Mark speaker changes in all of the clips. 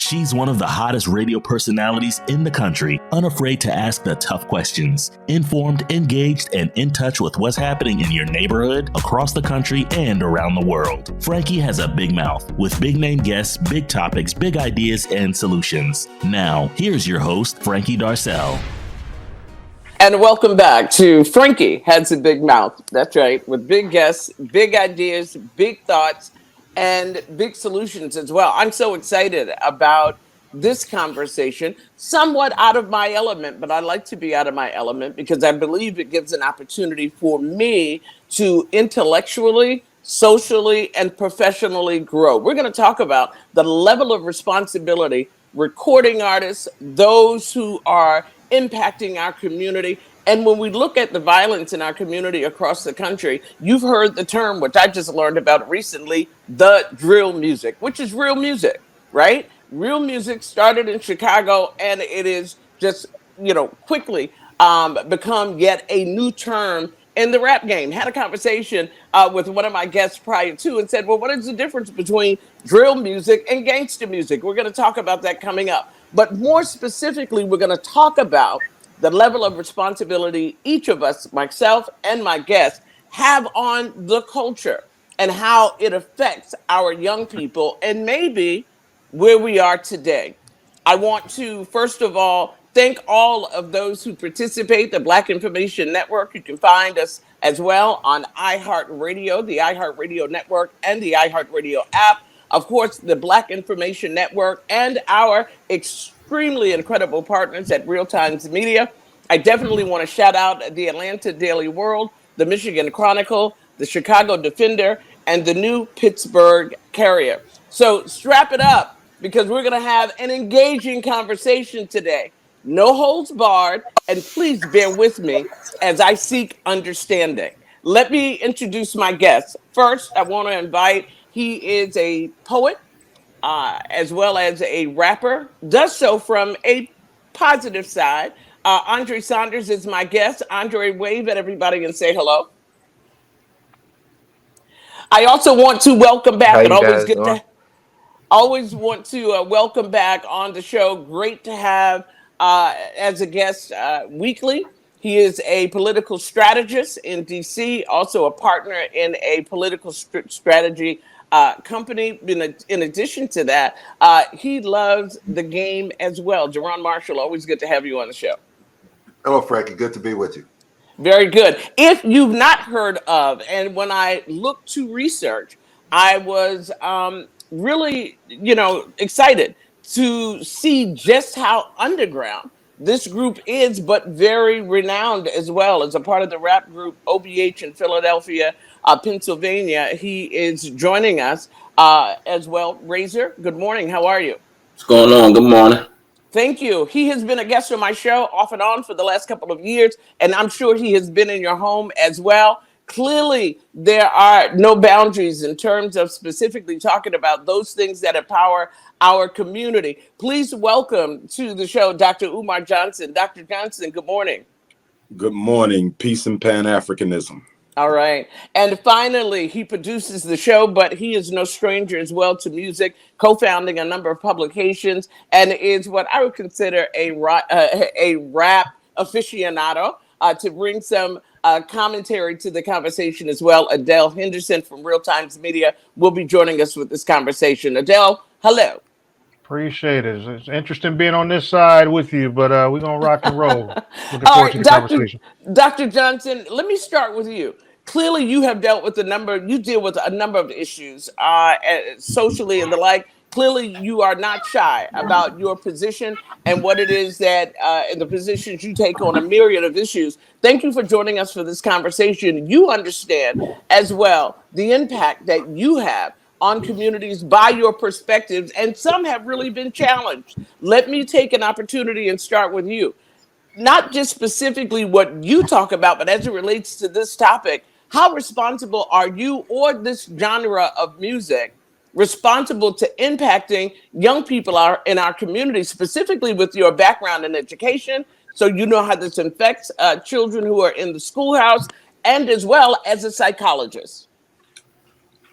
Speaker 1: She's one of the hottest radio personalities in the country, unafraid to ask the tough questions, informed, engaged, and in touch with what's happening in your neighborhood, across the country, and around the world. Frankie has a big mouth with big name guests, big topics, big ideas, and solutions. Now, here's your host, Frankie Darcell.
Speaker 2: And welcome back to Frankie Has a Big Mouth. That's right, with big guests, big ideas, big thoughts, and big solutions as well. I'm so excited about this conversation, somewhat out of my element, but I like to be out of my element because I believe it gives an opportunity for me to intellectually, socially, and professionally grow. We're going to talk about the level of responsibility recording artists, those who are impacting our community. And when we look at the violence in our community across the country, you've heard the term, which I just learned about recently, the drill music, which is real music, right? Real music started in Chicago, and it is just, quickly become yet a new term in the rap game. Had a conversation with one of my guests prior to and said, well, what is the difference between drill music and gangster music? We're going to talk about that coming up. But more specifically, we're going to talk about the level of responsibility each of us, myself and my guests, have on the culture and how it affects our young people and maybe where we are today. I want to, first of all, thank all of those who participate, the Black Information Network. You can find us as well on iHeartRadio, the iHeartRadio Network, and the iHeartRadio app. Of course, the Black Information Network and our extremely incredible partners at Real Times Media. I definitely want to shout out the Atlanta Daily World, the Michigan Chronicle, the Chicago Defender, and the new Pittsburgh Courier. So strap it up because we're going to have an engaging conversation today. No holds barred, and please bear with me as I seek understanding. Let me introduce my guest. First, I want to invite, he is a poet, as well as a rapper, does so from a positive side. Andre Saunders is my guest. Andre, wave at everybody and say hello. I also want to welcome back, and always want to welcome back on the show. Great to have as a guest weekly. He is a political strategist in DC, also a partner in a political strategy company. In addition to that, he loves the game as well. Duron Marshall, always good to have you on the show.
Speaker 3: Hello, Frankie. Good to be with you.
Speaker 2: Very good. If you've not heard of, and when I looked to research, I was really, excited to see just how underground this group is, but very renowned as well. As a part of the rap group OBH in Philadelphia, Pennsylvania, he is joining us as well. Razor, good morning. How are you?
Speaker 4: What's going on? Good morning.
Speaker 2: Thank you. He has been a guest on my show off and on for the last couple of years, and I'm sure he has been in your home as well. Clearly, there are no boundaries in terms of specifically talking about those things that empower our community. Please welcome to the show Dr. Umar Johnson. Dr. Johnson, good morning.
Speaker 5: Good morning. Peace and Pan-Africanism.
Speaker 2: All right. And finally, he produces the show, but he is no stranger as well to music, co-founding a number of publications, and is what I would consider a rap aficionado. To bring some commentary to the conversation as well, Adell Henderson from Real Times Media will be joining us with this conversation. Adell, hello.
Speaker 6: Appreciate it. It's interesting being on this side with you, but we're going to rock and roll. Looking
Speaker 2: All
Speaker 6: forward
Speaker 2: right,
Speaker 6: to the conversation.
Speaker 2: Dr. Johnson, let me start with you. Clearly, you have dealt with you deal with a number of issues socially and the like. Clearly, you are not shy about your position and what it is that in the positions you take on a myriad of issues. Thank you for joining us for this conversation. You understand as well the impact that you have on communities by your perspectives, and some have really been challenged. Let me take an opportunity and start with you. Not just specifically what you talk about, but as it relates to this topic, how responsible are you or this genre of music responsible to impacting young people in our community, specifically with your background in education, so you know how this affects children who are in the schoolhouse, and as well as a psychologist?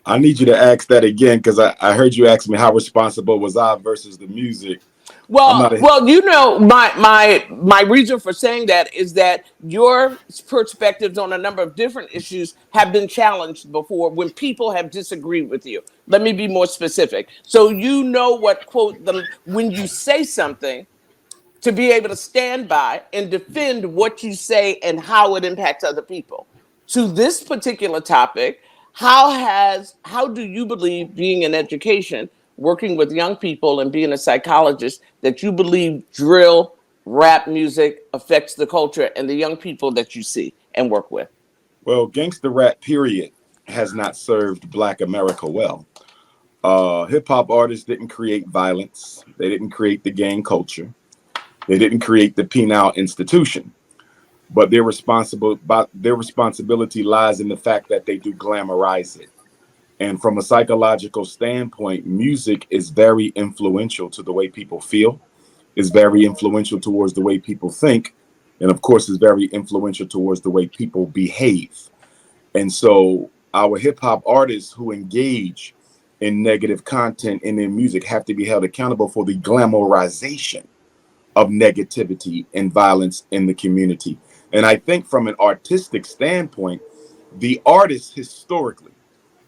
Speaker 5: I need you to ask that again, because I heard you ask me how responsible was I versus the music. I'm not a
Speaker 2: Well, my reason for saying that is that your perspectives on a number of different issues have been challenged before when people have disagreed with you. Let me be more specific. So you know what quote the when you say something to be able to stand by and defend what you say and how it impacts other people. To this particular topic, how do you believe being in education, working with young people and being a psychologist, that you believe drill, rap music affects the culture and the young people that you see and work with?
Speaker 5: Well, gangster rap, period, has not served Black America well. Hip hop artists didn't create violence. They didn't create the gang culture. They didn't create the penal institution. But their responsibility lies in the fact that they do glamorize it. And from a psychological standpoint, music is very influential to the way people feel, is very influential towards the way people think, and of course is very influential towards the way people behave. And so our hip hop artists who engage in negative content in their music have to be held accountable for the glamorization of negativity and violence in the community. And I think from an artistic standpoint, the artists historically,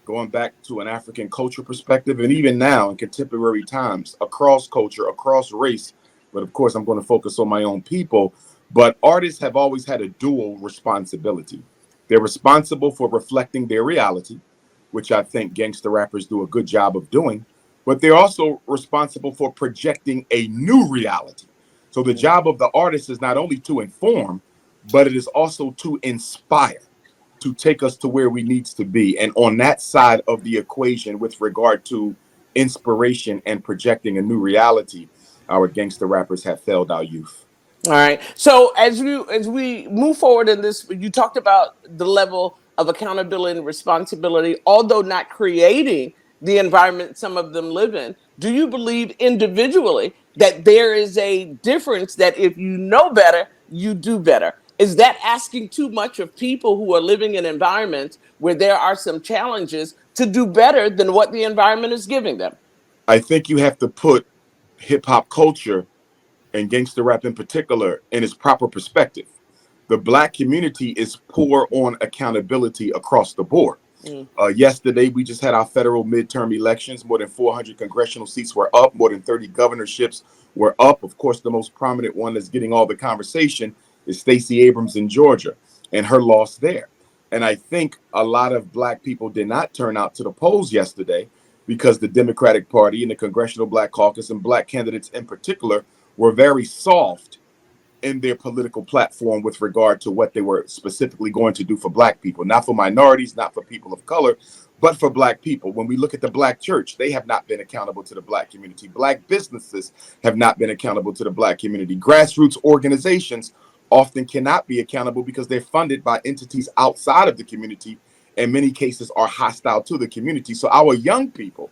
Speaker 5: going back to an African culture perspective, and even now in contemporary times, across culture, across race, but of course I'm going to focus on my own people, but artists have always had a dual responsibility. They're responsible for reflecting their reality, which I think gangster rappers do a good job of doing, but they're also responsible for projecting a new reality. So the job of the artist is not only to inform, but it is also to inspire, to take us to where we need to be. And on that side of the equation, with regard to inspiration and projecting a new reality, our gangster rappers have failed our youth.
Speaker 2: All right. So as we move forward in this, you talked about the level of accountability and responsibility, although not creating the environment some of them live in. Do you believe individually that there is a difference, that if you know better, you do better? Is that asking too much of people who are living in environments where there are some challenges to do better than what the environment is giving them?
Speaker 5: I think you have to put hip hop culture and gangster rap in particular in its proper perspective. The Black community is poor on accountability across the board. Yesterday, we just had our federal midterm elections. More than 400 congressional seats were up. More than 30 governorships were up. Of course, the most prominent one that's getting all the conversation is Stacey Abrams in Georgia and her loss there. And I think a lot of Black people did not turn out to the polls yesterday because the Democratic Party and the Congressional Black Caucus and Black candidates in particular were very soft in their political platform with regard to what they were specifically going to do for Black people, not for minorities, not for people of color, but for Black people. When we look at the Black church, they have not been accountable to the Black community. Black businesses have not been accountable to the Black community. Grassroots organizations often cannot be accountable because they're funded by entities outside of the community, in many cases are hostile to the community. So our young people,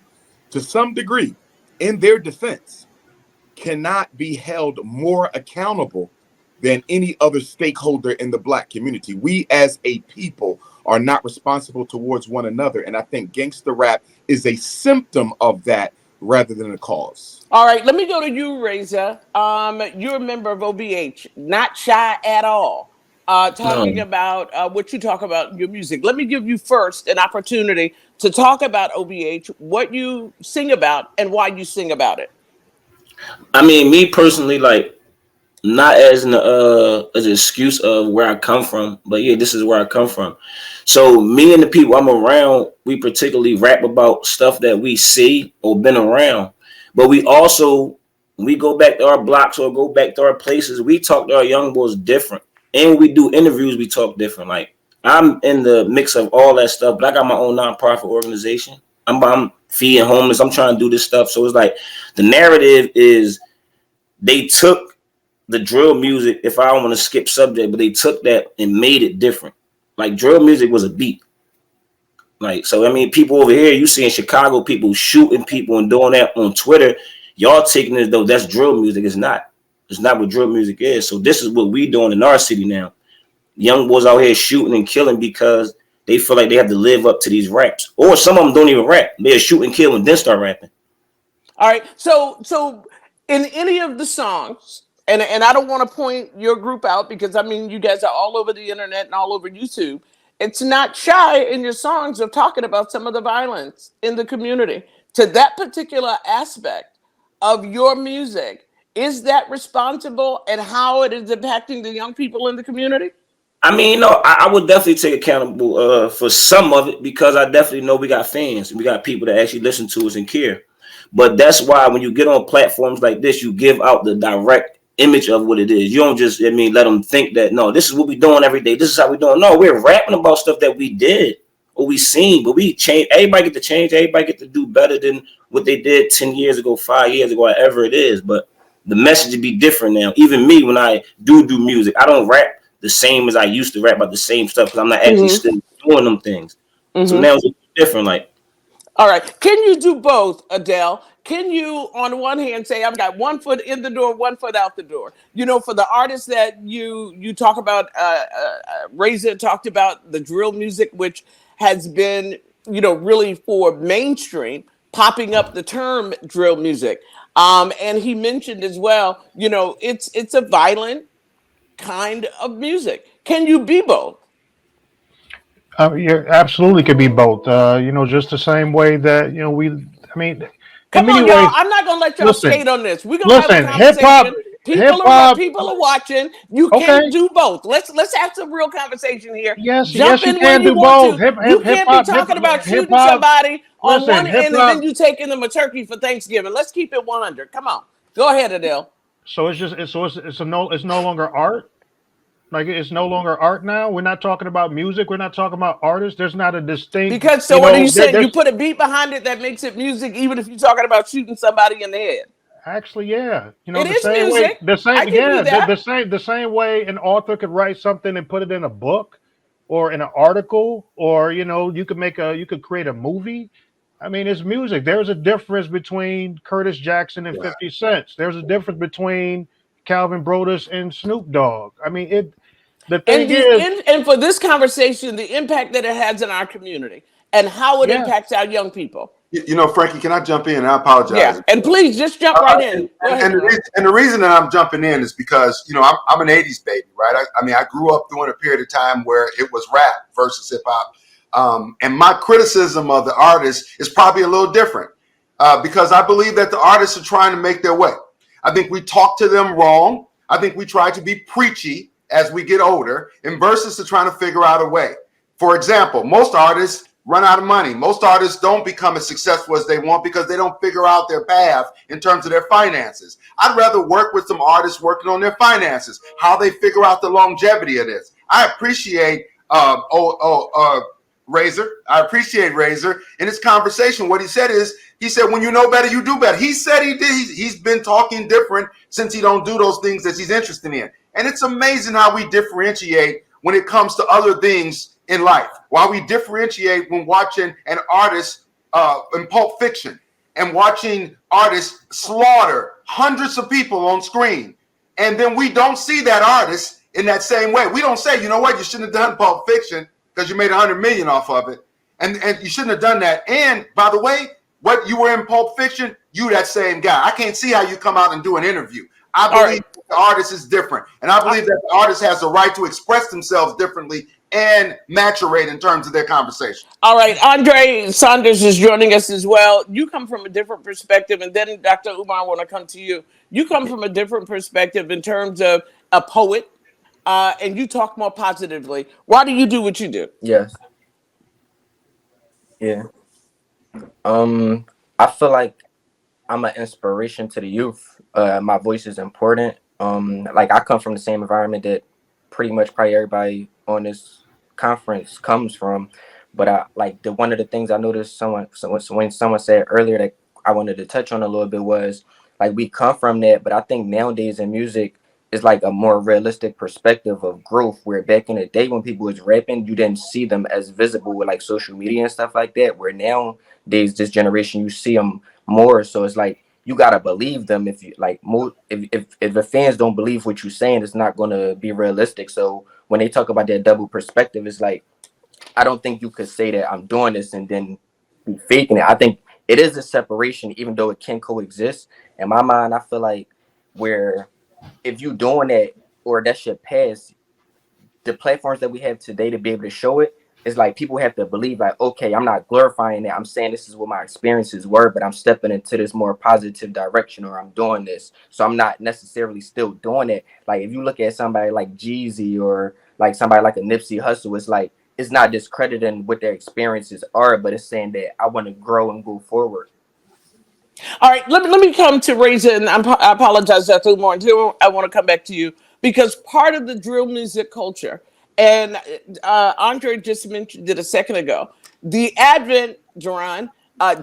Speaker 5: to some degree, in their defense, cannot be held more accountable than any other stakeholder in the Black community. We as a people are not responsible towards one another. And I think gangster rap is a symptom of that rather than a cause.
Speaker 2: All right, let me go to you, Reza. You're a member of OBH, not shy at all. Talking about what you talk about, your music. Let me give you first an opportunity to talk about OBH, what you sing about, and why you sing about it.
Speaker 4: I mean, me personally, like, not as an excuse of where I come from, but yeah, this is where I come from. So me and the people I'm around, we particularly rap about stuff that we see or been around. But we also, when we go back to our blocks or go back to our places, we talk to our young boys different. And when we do interviews, we talk different. Like, I'm in the mix of all that stuff, but I got my own nonprofit organization. I'm feeding homeless. I'm trying to do this stuff. So it's like the narrative is they took the drill music, if I don't want to skip subject, but they took that and made it different. Like, drill music was a beat. Like, so, I mean, people over here, you see in Chicago, people shooting people and doing that on Twitter. Y'all taking it, though, that's drill music. It's not. It's not what drill music is. So this is what we doing in our city now. Young boys out here shooting and killing because they feel like they have to live up to these raps. Or some of them don't even rap. They'll shoot and kill and then start rapping.
Speaker 2: All right. So in any of the songs, and I don't want to point your group out because I mean you guys are all over the internet and all over YouTube. It's not shy in your songs of talking about some of the violence in the community. To that particular aspect of your music, is that responsible and how it is impacting the young people in the community?
Speaker 4: I mean, no, I would definitely take accountable for some of it because I definitely know we got fans. We got people that actually listen to us and care. But that's why when you get on platforms like this, you give out the direct image of what it is. You don't just, let them think that, no, this is what we're doing every day. This is how we're doing. No, we're rapping about stuff that we did or we seen, but we change. Everybody get to change. Everybody get to do better than what they did 10 years ago, 5 years ago, whatever it is. But the message would be different now. Even me, when I do music, I don't rap the same as I used to rap about the same stuff because I'm not actually still doing them things. So now it's different. Like,
Speaker 2: all right. Can you do both, Adell? Can you, on one hand, say I've got 1 foot in the door, 1 foot out the door? You know, for the artists that you talk about, Razor talked about the drill music, which has been, really for mainstream, popping up the term drill music. And he mentioned as well, it's a violent kind of music. Can you be both?
Speaker 6: You absolutely could be both. Just the same way that
Speaker 2: Come
Speaker 6: in many
Speaker 2: on, y'all.
Speaker 6: ways.
Speaker 2: I'm not gonna let y'all skate on this. We're gonna have a
Speaker 6: Hip hop,
Speaker 2: conversation. People are watching. You can't
Speaker 6: okay.
Speaker 2: do both. Let's have some real conversation here.
Speaker 6: Yes,
Speaker 2: Jump
Speaker 6: you
Speaker 2: in
Speaker 6: can
Speaker 2: when you
Speaker 6: do
Speaker 2: want
Speaker 6: both.
Speaker 2: to. You can't be talking about shooting somebody on one end and then you taking them a turkey for Thanksgiving. Let's keep it 100. Come on. Go ahead, Adell.
Speaker 6: So it's no longer art. Like it's no longer art now. We're not talking about music. We're not talking about artists. There's not a distinct.
Speaker 2: Because what are you saying? You put a beat behind it that makes it music, even if you're talking about shooting somebody in the head.
Speaker 6: Actually, yeah.
Speaker 2: It is music.
Speaker 6: The same way an author could write something and put it in a book or in an article, or you could create a movie. I mean, it's music. There's a difference between Curtis Jackson and 50 Cent. There's a difference between Calvin Brodus and Snoop Dogg. I mean, the thing is,
Speaker 2: and for this conversation, the impact that it has in our community and how it impacts our young people.
Speaker 3: Frankie, can I jump in? I apologize.
Speaker 2: Yeah, and please just jump right in.
Speaker 3: And the reason that I'm jumping in is because I'm an '80s baby, right? I grew up during a period of time where it was rap versus hip hop, and my criticism of the artists is probably a little different because I believe that the artists are trying to make their way. I think we talk to them wrong. I think we try to be preachy as we get older, and versus to trying to figure out a way. For example, most artists run out of money. Most artists don't become as successful as they want because they don't figure out their path in terms of their finances. I'd rather work with some artists working on their finances, how they figure out the longevity of this. I appreciate Razor. I appreciate Razor in his conversation. What he said is, he said, when you know better, you do better. He said he did. He's been talking different since he don't do those things that he's interested in. And it's amazing how we differentiate when it comes to other things in life. While we differentiate when watching an artist in Pulp Fiction and watching artists slaughter hundreds of people on screen. And then we don't see that artist in that same way. We don't say, you know what, you shouldn't have done Pulp Fiction because you made $100 million off of it. And you shouldn't have done that. And by the way, what you were in Pulp Fiction, you that same guy. I can't see how you come out and do an interview. I believe the artist is different. And I believe that the artist has the right to express themselves differently and maturate in terms of their conversation.
Speaker 2: All right. Andre Saunders is joining us as well. You come from a different perspective. And then Dr. Umar, I want to come to you. You come from a different perspective in terms of a poet, and you talk more positively. Why do you do what you do?
Speaker 7: Yes. Yeah. I feel like I'm an inspiration to the youth. My voice is important. Like I come from the same environment that pretty much probably everybody on this conference comes from. But one of the things I noticed when someone said earlier that I wanted to touch on a little bit was like we come from that, but I think nowadays in music is like a more realistic perspective of growth, where back in the day when people was rapping, you didn't see them as visible with like social media and stuff like that, where nowadays this generation you see them more. So it's like you gotta believe them. If you like more, if the fans don't believe what you're saying, it's not gonna be realistic. So when they talk about that double perspective, it's like I don't think you could say that I'm doing this and then be faking it. I think it is a separation, even though it can coexist. In my mind, I feel like where if you doing that or that shit pass, the platforms that we have today to be able to show it is like people have to believe like, okay, I'm not glorifying it. I'm saying this is what my experiences were, but I'm stepping into this more positive direction, or I'm doing this. So I'm not necessarily still doing it. Like if you look at somebody like Jeezy or like somebody like a Nipsey Hussle, it's like it's not discrediting what their experiences are, but it's saying that I want to grow and go forward.
Speaker 2: All right, let me come to Razor, and I apologize, Dr. Umar. I want to come back to you because part of the drill music culture, and Andre just mentioned it a second ago, the advent, Duron,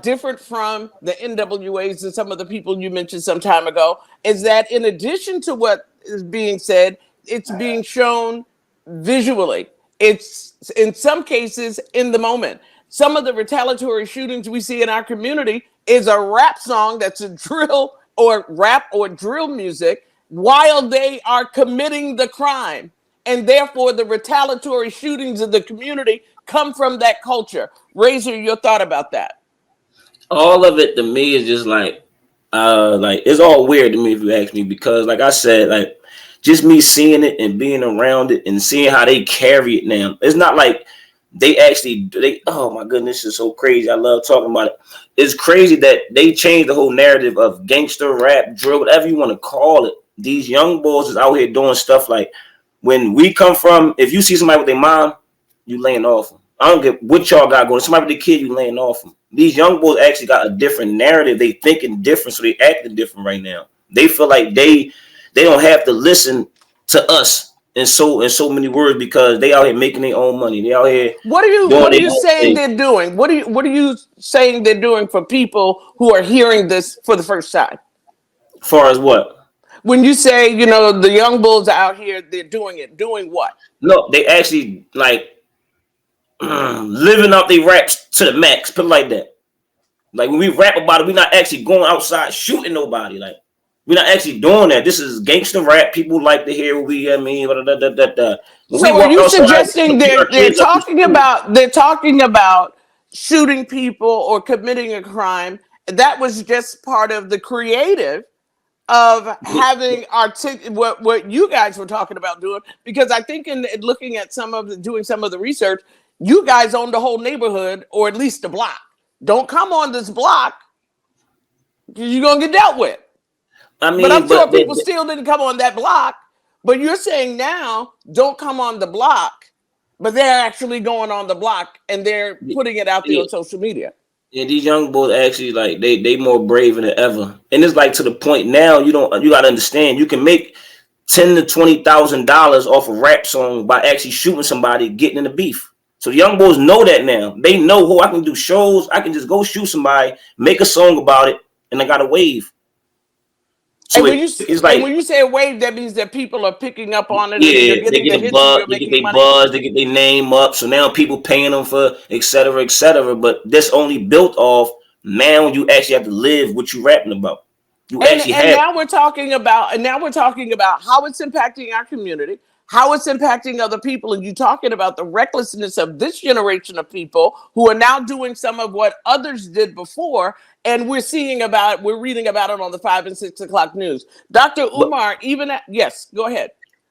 Speaker 2: different from the NWAs and some of the people you mentioned some time ago, is that in addition to what is being said, it's being shown visually. It's in some cases in the moment. Some of the retaliatory shootings we see in our community is a rap song that's a drill or rap or drill music while they are committing the crime. And therefore, the retaliatory shootings in the community come from that culture. Razor, your thought about that?
Speaker 4: All of it to me is just like it's all weird to me if you ask me, because like I said, like just me seeing it and being around it and seeing how they carry it now. It's not like they oh my goodness, it's so crazy. I love talking about it. It's crazy that they changed the whole narrative of gangster rap, drill, whatever you want to call it. These young boys is out here doing stuff like when we come from, if you see somebody with their mom, you laying off them. I don't get what y'all got going. Somebody with their kid, you laying off them. These young boys actually got a different narrative. They thinking different, so they acting different right now. They feel like they don't have to listen to us in so many words because they out here making their own money. They out here.
Speaker 2: What are you saying they're doing? What are you saying they're doing for people who are hearing this for the first time?
Speaker 4: As far as what?
Speaker 2: When you say, the young bulls out here, they're doing it. Doing what?
Speaker 4: No, they actually like living out their raps to the max. Put it like that. Like when we rap about it, we're not actually going outside shooting nobody. Like we're not actually doing that. This is gangster rap. People like to hear what we. I mean,
Speaker 2: so are you suggesting they're talking about shooting people or committing a crime? That was just part of the creative of having what you guys were talking about doing, because I think in looking at doing some of the research, you guys own the whole neighborhood or at least the block. Don't come on this block because you're gonna get dealt with. I mean, but I'm sure people still didn't come on that block. But you're saying now, don't come on the block, but they're actually going on the block and they're putting it out there on social media.
Speaker 4: Yeah, these young boys actually like they more brave than ever, and it's like to the point now you gotta understand you can make $10,000 to $20,000 off a rap song by actually shooting somebody, getting in the beef. So the young boys know that now. They know, I can do shows. I can just go shoot somebody, make a song about it, and I got a wave.
Speaker 2: So when you say a wave, that means that people are picking up on it.
Speaker 4: Yeah,
Speaker 2: and
Speaker 4: they get a buzz, they get their buzz, they get their name up. So now people paying them for et cetera, et cetera. But that's only built off now you actually have to live what you rapping about.
Speaker 2: Now we're talking about how it's impacting our community, how it's impacting other people, and you talking about the recklessness of this generation of people who are now doing some of what others did before, and we're reading about it on the 5 and 6 o'clock news. Dr. Umar, yes, go ahead.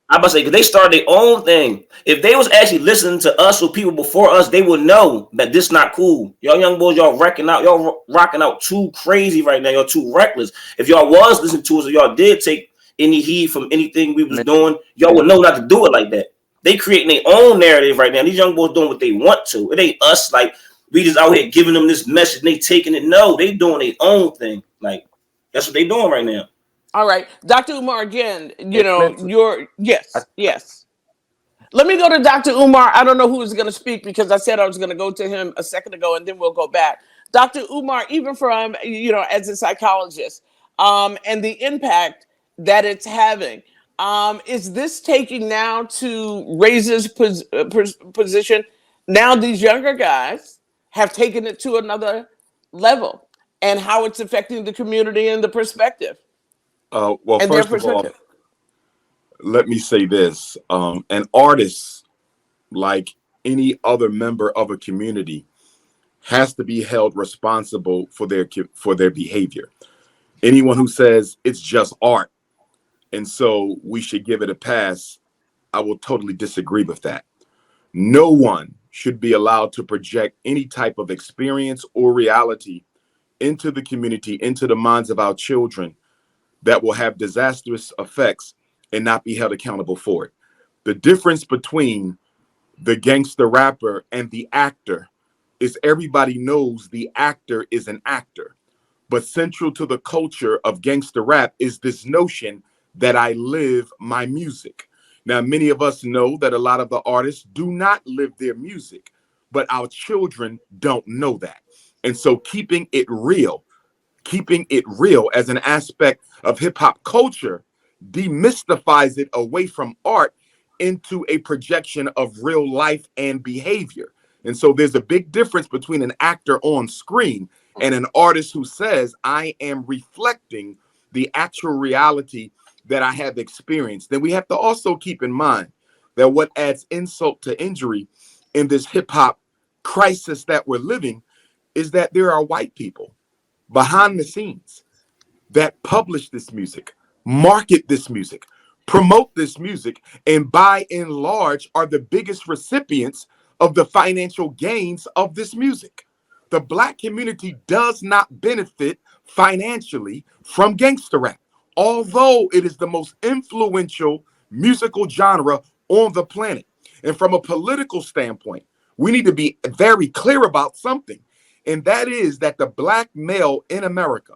Speaker 4: I'm about to say, because they started their own thing. If they was actually listening to us or people before us, they would know that this not cool. Y'all young boys, y'all rocking out too crazy right now. Y'all too reckless. If y'all was listening to us or y'all did take any heed from anything we was doing, y'all would know not to do it like that. They creating their own narrative right now. These young boys doing what they want to. It ain't us like we just out here giving them this message and they taking it. No, they doing their own thing. Like that's what they doing right now.
Speaker 2: All right, Dr. Umar, again, yes. Let me go to Dr. Umar. I don't know who is going to speak because I said I was going to go to him a second ago, and then we'll go back. Dr. Umar, even from, as a psychologist, and the impact that it's having, is this taking now to Razor's position? Now these younger guys have taken it to another level, and how it's affecting the community and the perspective.
Speaker 5: Well, first of all, let me say this. An artist like any other member of a community has to be held responsible for their behavior. Anyone who says it's just art and so we should give it a pass, I will totally disagree with that. No one should be allowed to project any type of experience or reality into the community, into the minds of our children, that will have disastrous effects and not be held accountable for it. The difference between the gangster rapper and the actor is everybody knows the actor is an actor. But central to the culture of gangster rap is this notion that I live my music. Now, many of us know that a lot of the artists do not live their music, but our children don't know that. And so keeping it real as an aspect of hip hop culture demystifies it away from art into a projection of real life and behavior. And so there's a big difference between an actor on screen and an artist who says, I am reflecting the actual reality that I have experienced. Then we have to also keep in mind that what adds insult to injury in this hip hop crisis that we're living is that there are white people behind the scenes that publish this music, market this music, promote this music, and by and large are the biggest recipients of the financial gains of this music. The Black community does not benefit financially from gangster rap, although it is the most influential musical genre on the planet. And from a political standpoint, we need to be very clear about something, and that is that the Black male in America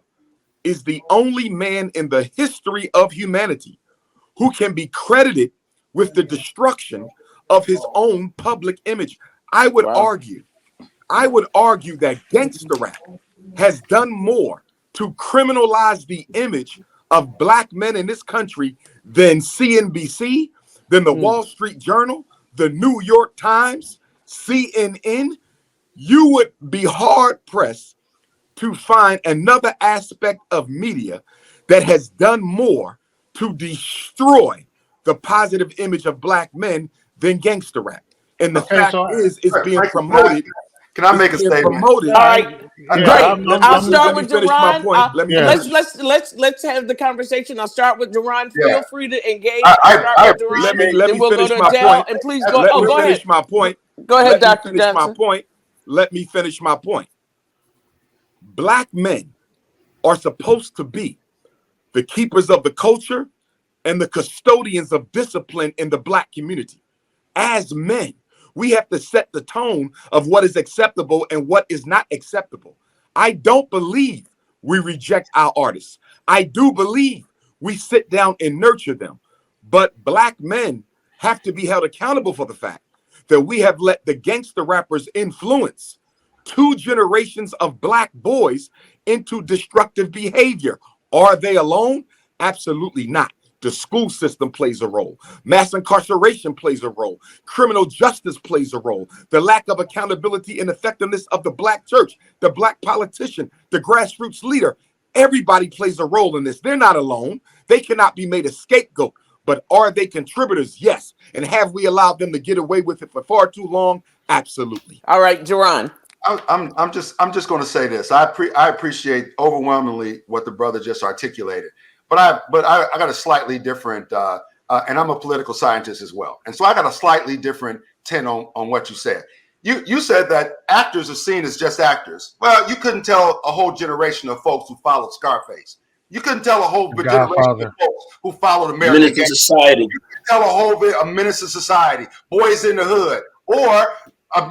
Speaker 5: is the only man in the history of humanity who can be credited with the destruction of his own public image. I would argue that gangster rap has done more to criminalize the image of Black men in this country than CNBC, than the Wall Street Journal, the New York Times, CNN. You would be hard pressed to find another aspect of media that has done more to destroy the positive image of Black men than gangster rap. And the fact is, it's being promoted.
Speaker 3: Can I make a statement?
Speaker 2: All right, great. I'll start with Duron. Let's have the conversation. I'll start with Duron. Feel free to engage.
Speaker 5: Let me finish my point.
Speaker 2: And please go. Go ahead.
Speaker 5: Finish my point.
Speaker 2: Go ahead, Dr. Johnson.
Speaker 5: Let me finish my point. Black men are supposed to be the keepers of the culture and the custodians of discipline in the Black community. As men, we have to set the tone of what is acceptable and what is not acceptable. I don't believe we reject our artists. I do believe we sit down and nurture them. But Black men have to be held accountable for the fact that we have let the gangster rappers influence 2 generations of Black boys into destructive behavior. Are they alone? Absolutely not. The school system plays a role. Mass incarceration plays a role. Criminal justice plays a role. The lack of accountability and effectiveness of the Black church, the Black politician, the grassroots leader. Everybody plays a role in this. They're not alone. They cannot be made a scapegoat. But are they contributors? Yes. And have we allowed them to get away with it for far too long? Absolutely.
Speaker 2: All right, Duron.
Speaker 3: I'm just going to say this. I appreciate overwhelmingly what the brother just articulated. But I got a slightly different, and I'm a political scientist as well. And so I got a slightly different tint on what you said. You said that actors are seen as just actors. Well, you couldn't tell a whole generation of folks who followed Scarface. You couldn't tell a whole generation of folks who followed American
Speaker 4: Menace to Society.
Speaker 3: You couldn't tell a Menace to Society, Boys in the Hood, or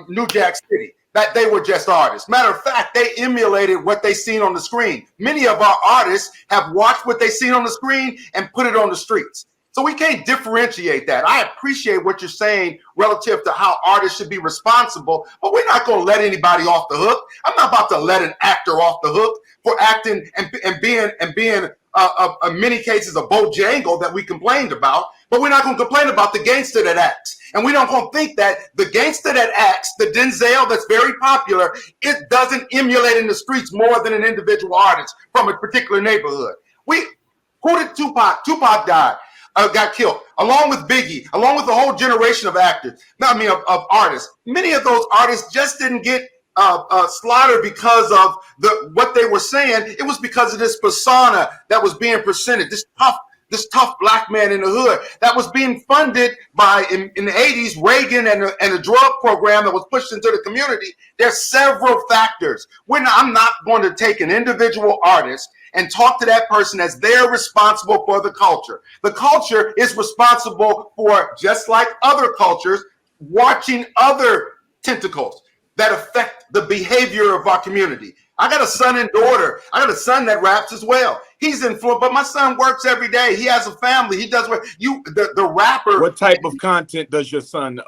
Speaker 3: New Jack City. That they were just artists. Matter of fact, they emulated what they seen on the screen. Many of our artists have watched what they seen on the screen and put it on the streets. So we can't differentiate that. I appreciate what you're saying relative to how artists should be responsible, but we're not going to let anybody off the hook. I'm not about to let an actor off the hook for acting and being in many cases a Bojangle that we complained about, but we're not going to complain about the gangster that acts. And we don't going to think that the gangster that acts, the Denzel that's very popular, it doesn't emulate in the streets more than an individual artist from a particular neighborhood. Who did Tupac? Tupac died. got killed, along with Biggie, along with the whole generation of actors. Of artists. Many of those artists just didn't get slaughtered because of what they were saying. It was because of this persona that was being presented. This tough black man in the hood that was being funded by, in the 80s, Reagan and a drug program that was pushed into the community. There's several factors. I'm not going to take an individual artist and talk to that person as they're responsible for the culture. The culture is responsible for, just like other cultures, watching other tentacles that affect the behavior of our community. I got a son and daughter. I got a son that raps as well. He's influenced, but my son works every day. He has a family. He does what the rapper.
Speaker 5: What type of content does your son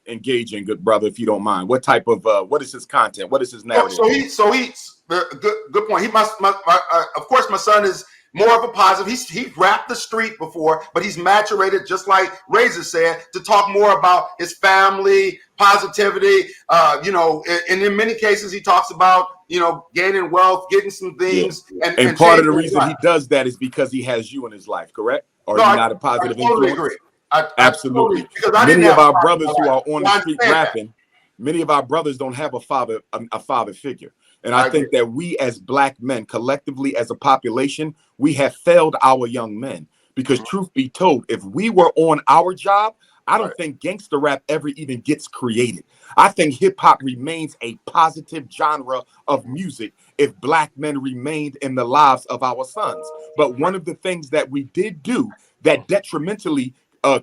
Speaker 5: engage in, good brother, if you don't mind? What type of what is his content? What is his narrative?
Speaker 3: So he's good point. Of course, my son is more of a positive. He's rapped the street before, but he's maturated, just like Razor said, to talk more about his family, positivity. And in many cases, he talks about gaining wealth, getting some things.
Speaker 5: Yeah. And part of the reason he does that is because he has you in his life, correct? Or you're not a positive
Speaker 3: totally
Speaker 5: influence?
Speaker 3: Agree.
Speaker 5: Absolutely. Many of our brothers who are on the street rapping, many of our brothers don't have a father figure. And I think that we as black men, collectively as a population, we have failed our young men. Because truth be told, if we were on our job, I don't think gangster rap ever even gets created. I think hip hop remains a positive genre of music if black men remained in the lives of our sons. But one of the things that we did do that detrimentally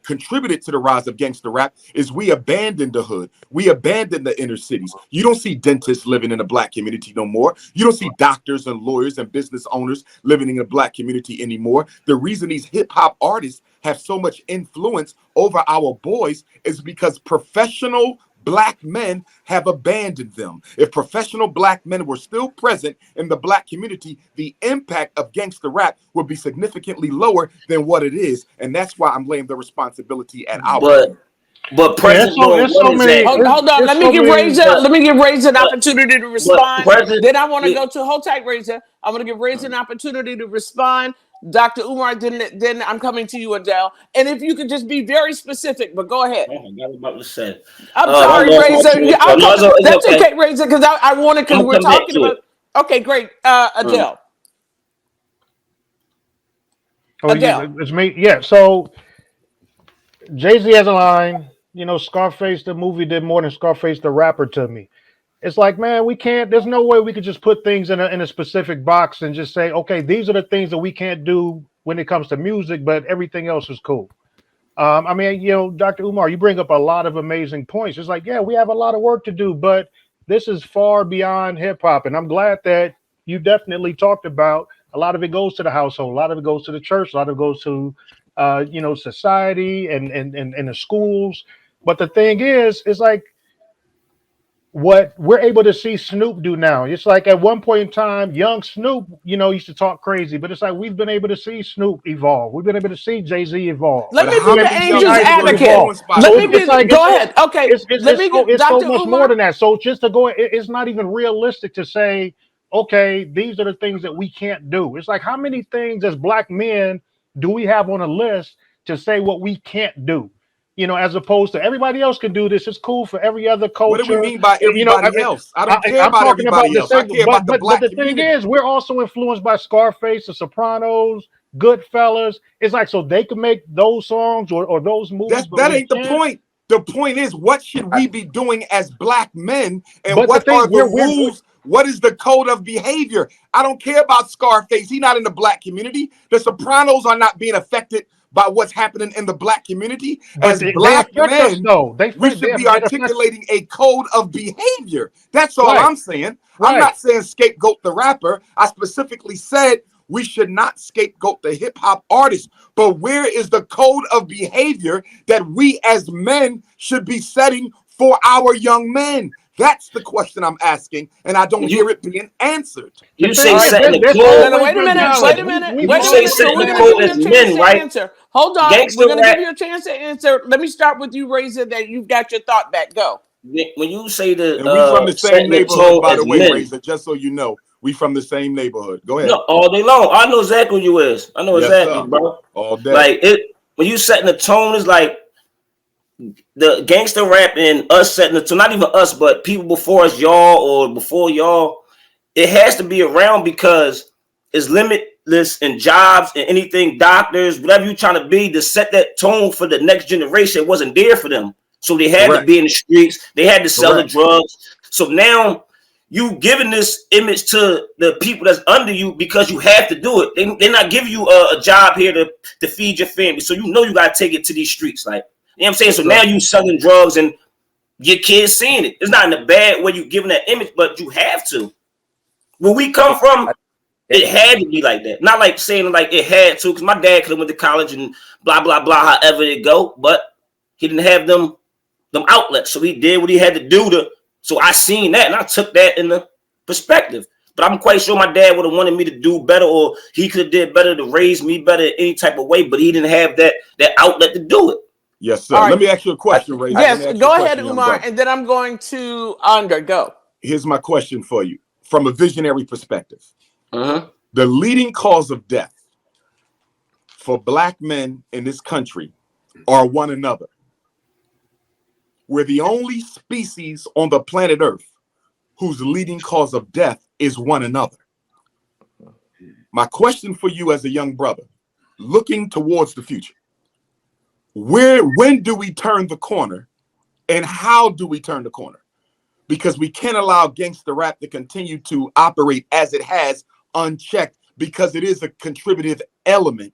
Speaker 5: contributed to the rise of gangster rap is we abandoned the hood. We abandoned the inner cities. You don't see dentists living in the black community no more. You don't see doctors and lawyers and business owners living in the black community anymore. The reason these hip hop artists have so much influence over our boys is because professional black men have abandoned them. If professional black men were still present in the black community, the impact of gangster rap would be significantly lower than what it is. And that's why I'm laying the responsibility at our
Speaker 4: But President,
Speaker 2: hold on. Let me give Razor an opportunity to respond. Then I want to go to hold tight, Razor. I want to give Razor an opportunity to respond. Dr. Umar, then I'm coming to you, Adell. And if you could just be very specific, but go ahead.
Speaker 4: I'm sorry,
Speaker 2: Razor. That's okay, Razor, because I wanted, because we're talking about. Okay, great. Adell.
Speaker 6: Adell. It's me. Yeah, so Jay-Z has a line, Scarface, the movie, did more than Scarface, the rapper, to me. It's like, man, we can't, there's no way we could just put things in a specific box and just say, okay, these are the things that we can't do when it comes to music, but everything else is cool. Dr. Umar, you bring up a lot of amazing points. It's like, yeah, we have a lot of work to do, but this is far beyond hip hop. And I'm glad that you definitely talked about a lot of it goes to the household, a lot of it goes to the church, a lot of it goes to, society and the schools. But the thing is, it's like, what we're able to see Snoop do now. It's like at one point in time, young Snoop, used to talk crazy, but it's like we've been able to see Snoop evolve. We've been able to see Jay-Z evolve.
Speaker 2: Let me be the angel's advocate. Go ahead. Okay.
Speaker 6: It's so much more than that. So just to go, it's not even realistic to say, okay, these are the things that we can't do. It's like, how many things as black men do we have on a list to say what we can't do? As opposed to everybody else can do this. It's cool for every other culture.
Speaker 5: What do we mean by everybody else? I don't care about everybody else. I care about the black community.
Speaker 6: But the thing is, we're also influenced by Scarface, The Sopranos, Goodfellas. It's like, so they can make those songs or those movies.
Speaker 5: That ain't the point. The point is, what should we be doing as black men? And what are the rules? What is the code of behavior? I don't care about Scarface. He's not in the black community. The Sopranos are not being affected by what's happening in the black community. As black men, we should be articulating a code of behavior. That's all I'm saying. I'm not saying scapegoat the rapper. I specifically said we should not scapegoat the hip hop artist. But where is the code of behavior that we as men should be setting for our young men? That's the question I'm asking, and I don't hear it being answered.
Speaker 4: You say setting the code.
Speaker 2: Wait a minute.
Speaker 4: You say setting the code as men, right?
Speaker 2: Hold on. We're going to give you a chance to answer. Let me start with you, Razor, that you've got your thought back. Go.
Speaker 4: When you say the
Speaker 5: and we from the same neighborhood, by the way, Razor, just so you know, we from the same neighborhood. Go ahead.
Speaker 4: No, all day long. I know exactly who you is. I know exactly, bro.
Speaker 5: All day.
Speaker 4: Like when you setting the tone, is like the gangster rap and us setting the tone. Not even us, but people before us, y'all or before y'all. It has to be around because it's limitless in jobs and anything, doctors, whatever you're trying to be, to set that tone for the next generation. It wasn't there for them. So they had to be in the streets. They had to sell the drugs. So now you giving this image to the people that's under you because you have to do it. They're not giving you a job here to feed your family. So you know you got to take it to these streets. Like, you know what I'm saying? So now you selling drugs and your kids seeing it. It's not in a bad way you giving that image, but you have to. Where we come from, it had to be like that. Not like saying like it had to, because my dad could have went to college and blah, blah, blah, however it go, but he didn't have them outlets. So he did what he had to do so I seen that and I took that in the perspective. But I'm quite sure my dad would have wanted me to do better, or he could have did better to raise me better in any type of way, but he didn't have that outlet to do it.
Speaker 5: Yes, sir. Let me ask you a question, Ray.
Speaker 2: Yes, go ahead, Umar, and then I'm going to Andre. Go.
Speaker 5: Here's my question for you. From a visionary perspective,
Speaker 4: the
Speaker 5: leading cause of death for Black men in this country are one another. We're the only species on the planet Earth whose leading cause of death is one another. My question for you as a young brother, looking towards the future, when do we turn the corner and how do we turn the corner? Because we can't allow gangster rap to continue to operate as it has, unchecked, because it is a contributive element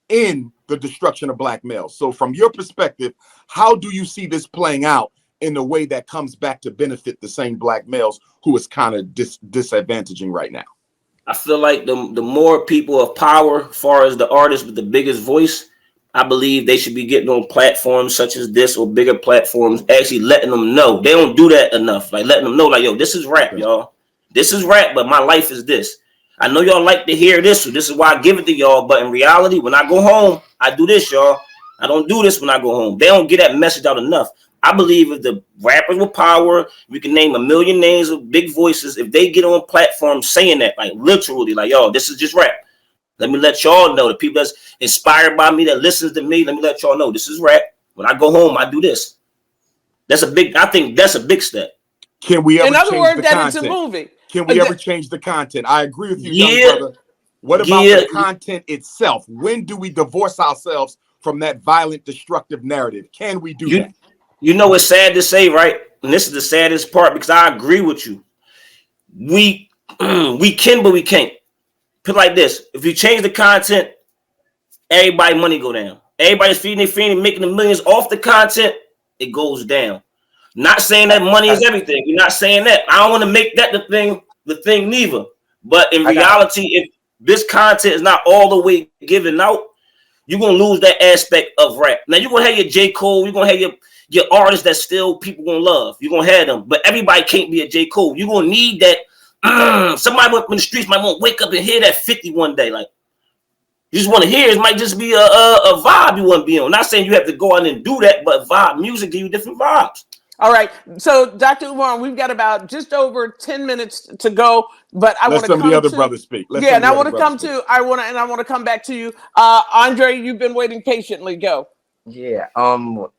Speaker 5: in the destruction of Black males. So from your perspective, how do you see this playing out in a way that comes back to benefit the same Black males who is kind of disadvantaging right now?
Speaker 4: I feel like the more people of power, as far as the artists with the biggest voice, I believe they should be getting on platforms such as this or bigger platforms, actually letting them know. They don't do that enough. Like letting them know, like, yo, this is rap, y'all. This is rap, but my life is this. I know y'all like to hear this, so this is why I give it to y'all. But in reality, when I go home, I do this, y'all. I don't do this when I go home. They don't get that message out enough. I believe if the rappers with power, we can name a million names of big voices, if they get on platforms saying that, like literally, like, yo, this is just rap. Let me let y'all know, the people that's inspired by me, that listens to me, let me let y'all know this is rap. When I go home, I do this. I think that's a big step.
Speaker 5: Can we ever
Speaker 2: in other
Speaker 5: change
Speaker 2: words,
Speaker 5: the
Speaker 2: that
Speaker 5: content?
Speaker 2: It's a movie.
Speaker 5: Can we ever change the content? I agree with you, young brother. What about the content itself? When do we divorce ourselves from that violent, destructive narrative? Can we do that?
Speaker 4: You know, it's sad to say, right? And this is the saddest part, because I agree with you. We can, but we can't. Put it like this: if you change the content, everybody money go down. Everybody's feeding their family, making the millions off the content, it goes down. Not saying that money is everything. We're not saying that. I don't want to make that the thing neither. But in reality, if this content is not all the way given out, you're gonna lose that aspect of rap. Now you're gonna have your J. Cole, you're gonna have your artists that still people gonna love. You're gonna have them, but everybody can't be a J. Cole. You're gonna need that. Somebody in the streets might want to wake up and hear that 50 one day. Like, you just want to hear it. It might just be a vibe you want to be on. Not saying you have to go out and do that, but vibe music give you different vibes.
Speaker 2: All right. So, Dr. Umar, we've got about just over 10 minutes to go, but I want to come
Speaker 5: some of the other brothers speak.
Speaker 2: And I want to come back to you. Andre, you've been waiting patiently. Go.
Speaker 7: Yeah. One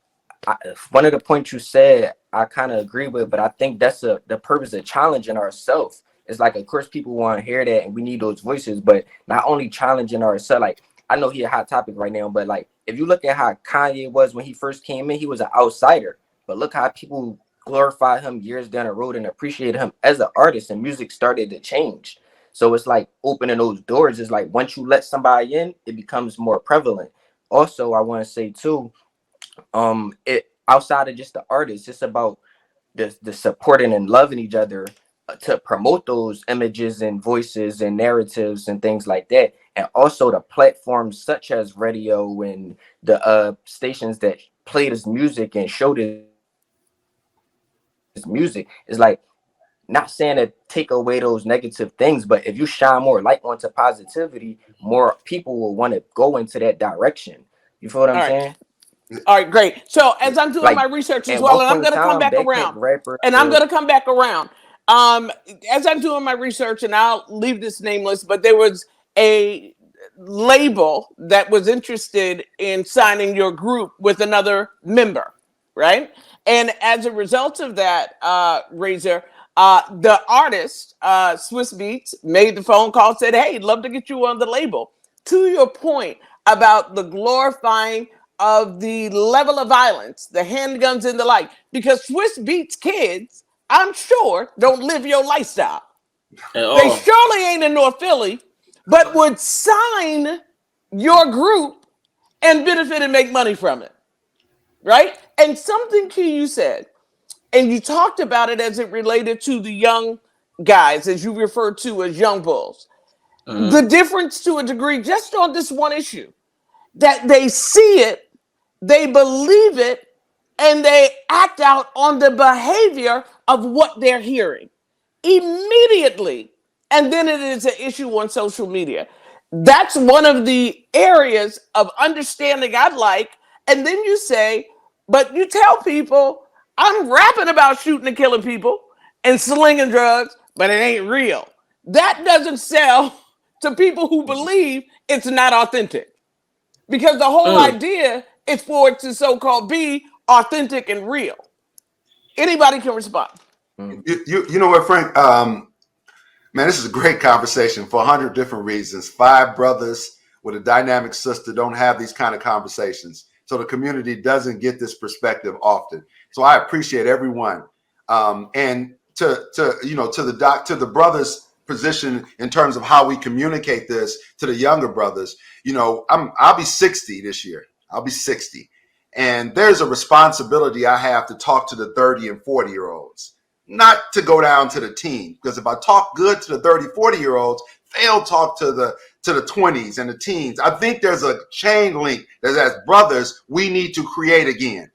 Speaker 7: of the points you said, I kind of agree with, but I think that's the purpose of challenging ourselves. It's like, of course, people want to hear that, and we need those voices, but not only challenging ourselves. Like, I know he's a hot topic right now, but like, if you look at how Kanye was when he first came in, he was an outsider. But look how people glorified him years down the road and appreciated him as an artist, and music started to change. So it's like opening those doors. It's like once you let somebody in, it becomes more prevalent. Also, I want to say too, it outside of just the artists, it's about the supporting and loving each other to promote those images and voices and narratives and things like that. And also the platforms such as radio and the stations that play this music and show this music is like, not saying to take away those negative things, but if you shine more light onto positivity, more people will want to go into that direction. You feel what I'm saying?
Speaker 2: All right, great. So as I'm doing my research as well, and I'm going to come back around, as I'm doing my research, and I'll leave this nameless, but there was a label that was interested in signing your group with another member, right? And as a result of that, Razor, the artist, Swiss Beats, made the phone call, said, hey, love to get you on the label. To your point about the glorifying of the level of violence, the handguns and the like, because Swiss Beats kids, I'm sure, don't live your lifestyle. They surely ain't in North Philly, but would sign your group and benefit and make money from it, right? And something key you said, and you talked about it as it related to the young guys, as you referred to as young bulls. The difference to a degree, just on this one issue, that they see it, they believe it, and they act out on the behavior of what they're hearing immediately. And then it is an issue on social media. That's one of the areas of understanding I'd like. And then you say, but you tell people, I'm rapping about shooting and killing people and slinging drugs, but it ain't real. That doesn't sell to people who believe it's not authentic. Because the whole idea is for it to so-called be authentic and real. Anybody can respond.
Speaker 3: You know what, Frank? Man, this is a great conversation for 100 different reasons. 5 brothers with a dynamic sister don't have these kind of conversations. So the community doesn't get this perspective often. So I appreciate everyone. And to the brothers' position in terms of how we communicate this to the younger brothers, I'll be 60 this year. I'll be 60. And there's a responsibility I have to talk to the 30 and 40-year-olds. Not to go down to the teen, because if I talk good to the 30, 40-year-olds, they'll talk to the 20s and the teens. I think there's a chain link that as brothers, we need to create again.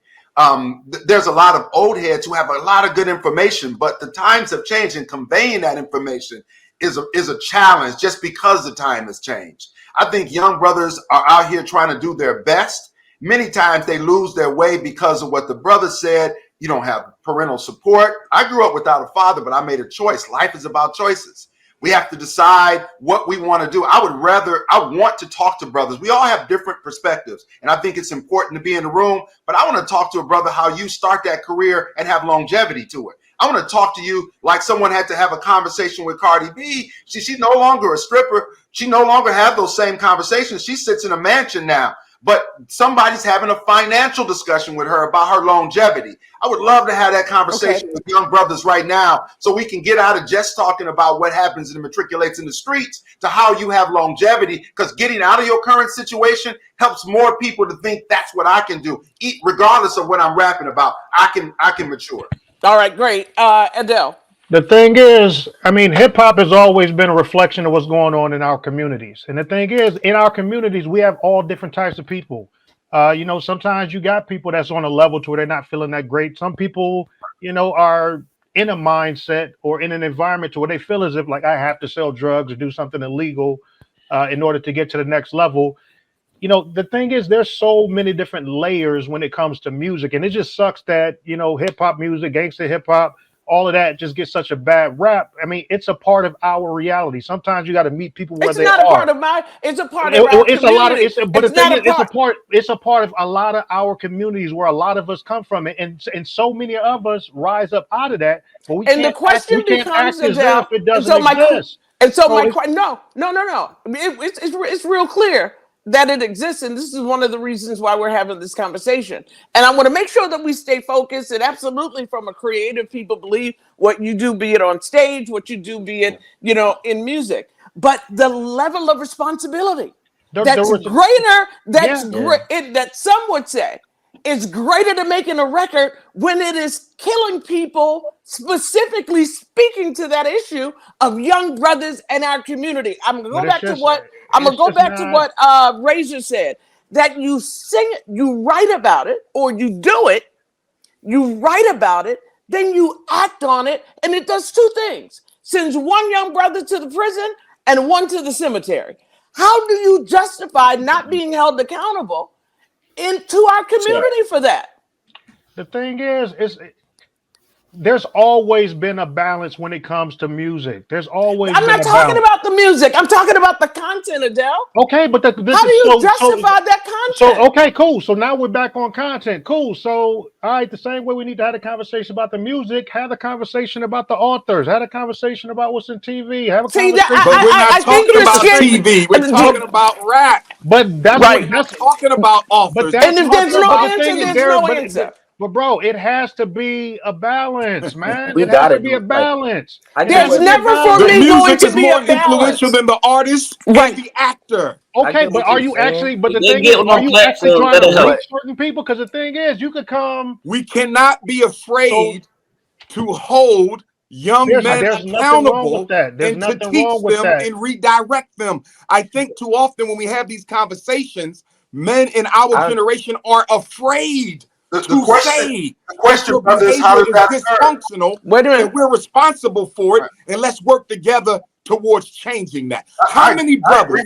Speaker 3: There's a lot of old heads who have a lot of good information, but the times have changed, and conveying that information is a challenge just because the time has changed. I think young brothers are out here trying to do their best. Many times they lose their way because of what the brother said. You don't have parental support. I grew up without a father, but I made a choice. Life is about choices. We have to decide what we want to do. I want to talk to brothers. We all have different perspectives, and I think it's important to be in the room, but I want to talk to a brother how you start that career and have longevity to it. I want to talk to you like someone had to have a conversation with Cardi B. She's no longer a stripper. She no longer have those same conversations. She sits in a mansion now. But somebody's having a financial discussion with her about her longevity. I would love to have that conversation with young brothers right now so we can get out of just talking about what happens and matriculates in the streets to how you have longevity, because getting out of your current situation helps more people to think that's what I can do. Regardless of what I'm rapping about, I can mature.
Speaker 2: All right, great. Adell.
Speaker 6: The thing is, hip hop has always been a reflection of what's going on in our communities. And the thing is, in our communities, we have all different types of people. Sometimes you got people that's on a level to where they're not feeling that great. Some people, are in a mindset or in an environment to where they feel as if like I have to sell drugs or do something illegal in order to get to the next level. The thing is, there's so many different layers when it comes to music. And it just sucks that, hip hop music, gangster hip hop, all of that just gets such a bad rap. It's a part of our reality. Sometimes you got to meet people where they are.
Speaker 2: It's not a part of my. It's a part of our community.
Speaker 6: It's a part of a lot of our communities where a lot of us come from, and so many of us rise up out of that. But we
Speaker 2: and the question becomes, Adell,
Speaker 6: it doesn't exist.
Speaker 2: No. It's real clear that it exists, and this is one of the reasons why we're having this conversation. And I want to make sure that we stay focused, and absolutely from a creative, people believe what you do, be it on stage, what you do, be it, in music. But the level of responsibility that some would say is greater than making a record when it is killing people, specifically speaking to that issue of young brothers in our community. I'm going to go back to what Razor said, that you sing it, you write about it, or you do it, you write about it, then you act on it, and it does 2 things. Sends one young brother to the prison and one to the cemetery. How do you justify not being held accountable into our community for that?
Speaker 6: The thing is There's always been a balance when it comes to music. There's always
Speaker 2: I'm
Speaker 6: been
Speaker 2: not
Speaker 6: a
Speaker 2: talking
Speaker 6: balance.
Speaker 2: about the music. I'm talking about the content, Adele.
Speaker 6: Okay, but
Speaker 2: How do you justify that content?
Speaker 6: So okay, cool. So now we're back on content. Cool. So all right, the same way we need to have a conversation about the music, have a conversation about the authors, have a conversation about what's in TV, have a conversation.
Speaker 5: But we're not talking about TV. We're talking about rap.
Speaker 6: But that's
Speaker 2: Right.
Speaker 6: what that's
Speaker 5: Talking about authors.
Speaker 2: And if there's no answer, there's no answer.
Speaker 6: But bro, it has to be a balance, man.
Speaker 7: We
Speaker 6: It has
Speaker 7: gotta
Speaker 6: to be
Speaker 7: do
Speaker 6: a
Speaker 7: it, like,
Speaker 6: balance.
Speaker 7: I
Speaker 2: There's
Speaker 7: get what-
Speaker 2: never for
Speaker 5: The
Speaker 2: me going
Speaker 5: music
Speaker 2: to
Speaker 5: is
Speaker 2: be
Speaker 5: more
Speaker 2: a balance.
Speaker 5: influential than the artist
Speaker 2: Right.
Speaker 5: and the actor.
Speaker 6: Okay,
Speaker 7: get
Speaker 6: but
Speaker 7: what
Speaker 6: are
Speaker 7: you're
Speaker 6: you
Speaker 7: saying.
Speaker 6: actually? But the
Speaker 4: They
Speaker 6: thing
Speaker 4: get
Speaker 6: is,
Speaker 4: on
Speaker 6: are
Speaker 4: the
Speaker 6: you actually
Speaker 4: platform,
Speaker 6: trying
Speaker 4: let
Speaker 6: to
Speaker 4: it help.
Speaker 6: reach certain people? Because the thing is, you could come.
Speaker 5: We cannot be afraid to hold young
Speaker 6: There's
Speaker 5: men
Speaker 6: nothing wrong
Speaker 5: accountable
Speaker 6: with that. There's
Speaker 5: and to
Speaker 6: nothing
Speaker 5: teach
Speaker 6: wrong with
Speaker 5: them
Speaker 6: that.
Speaker 5: and redirect them. I think too often when we have these conversations, men in our generation are afraid to say that your
Speaker 3: brother, is
Speaker 5: behavior
Speaker 3: how does
Speaker 5: is
Speaker 3: that occur?
Speaker 5: dysfunctional
Speaker 2: Wait a minute.
Speaker 5: and we're responsible for it, and let's work together towards changing that. How many brothers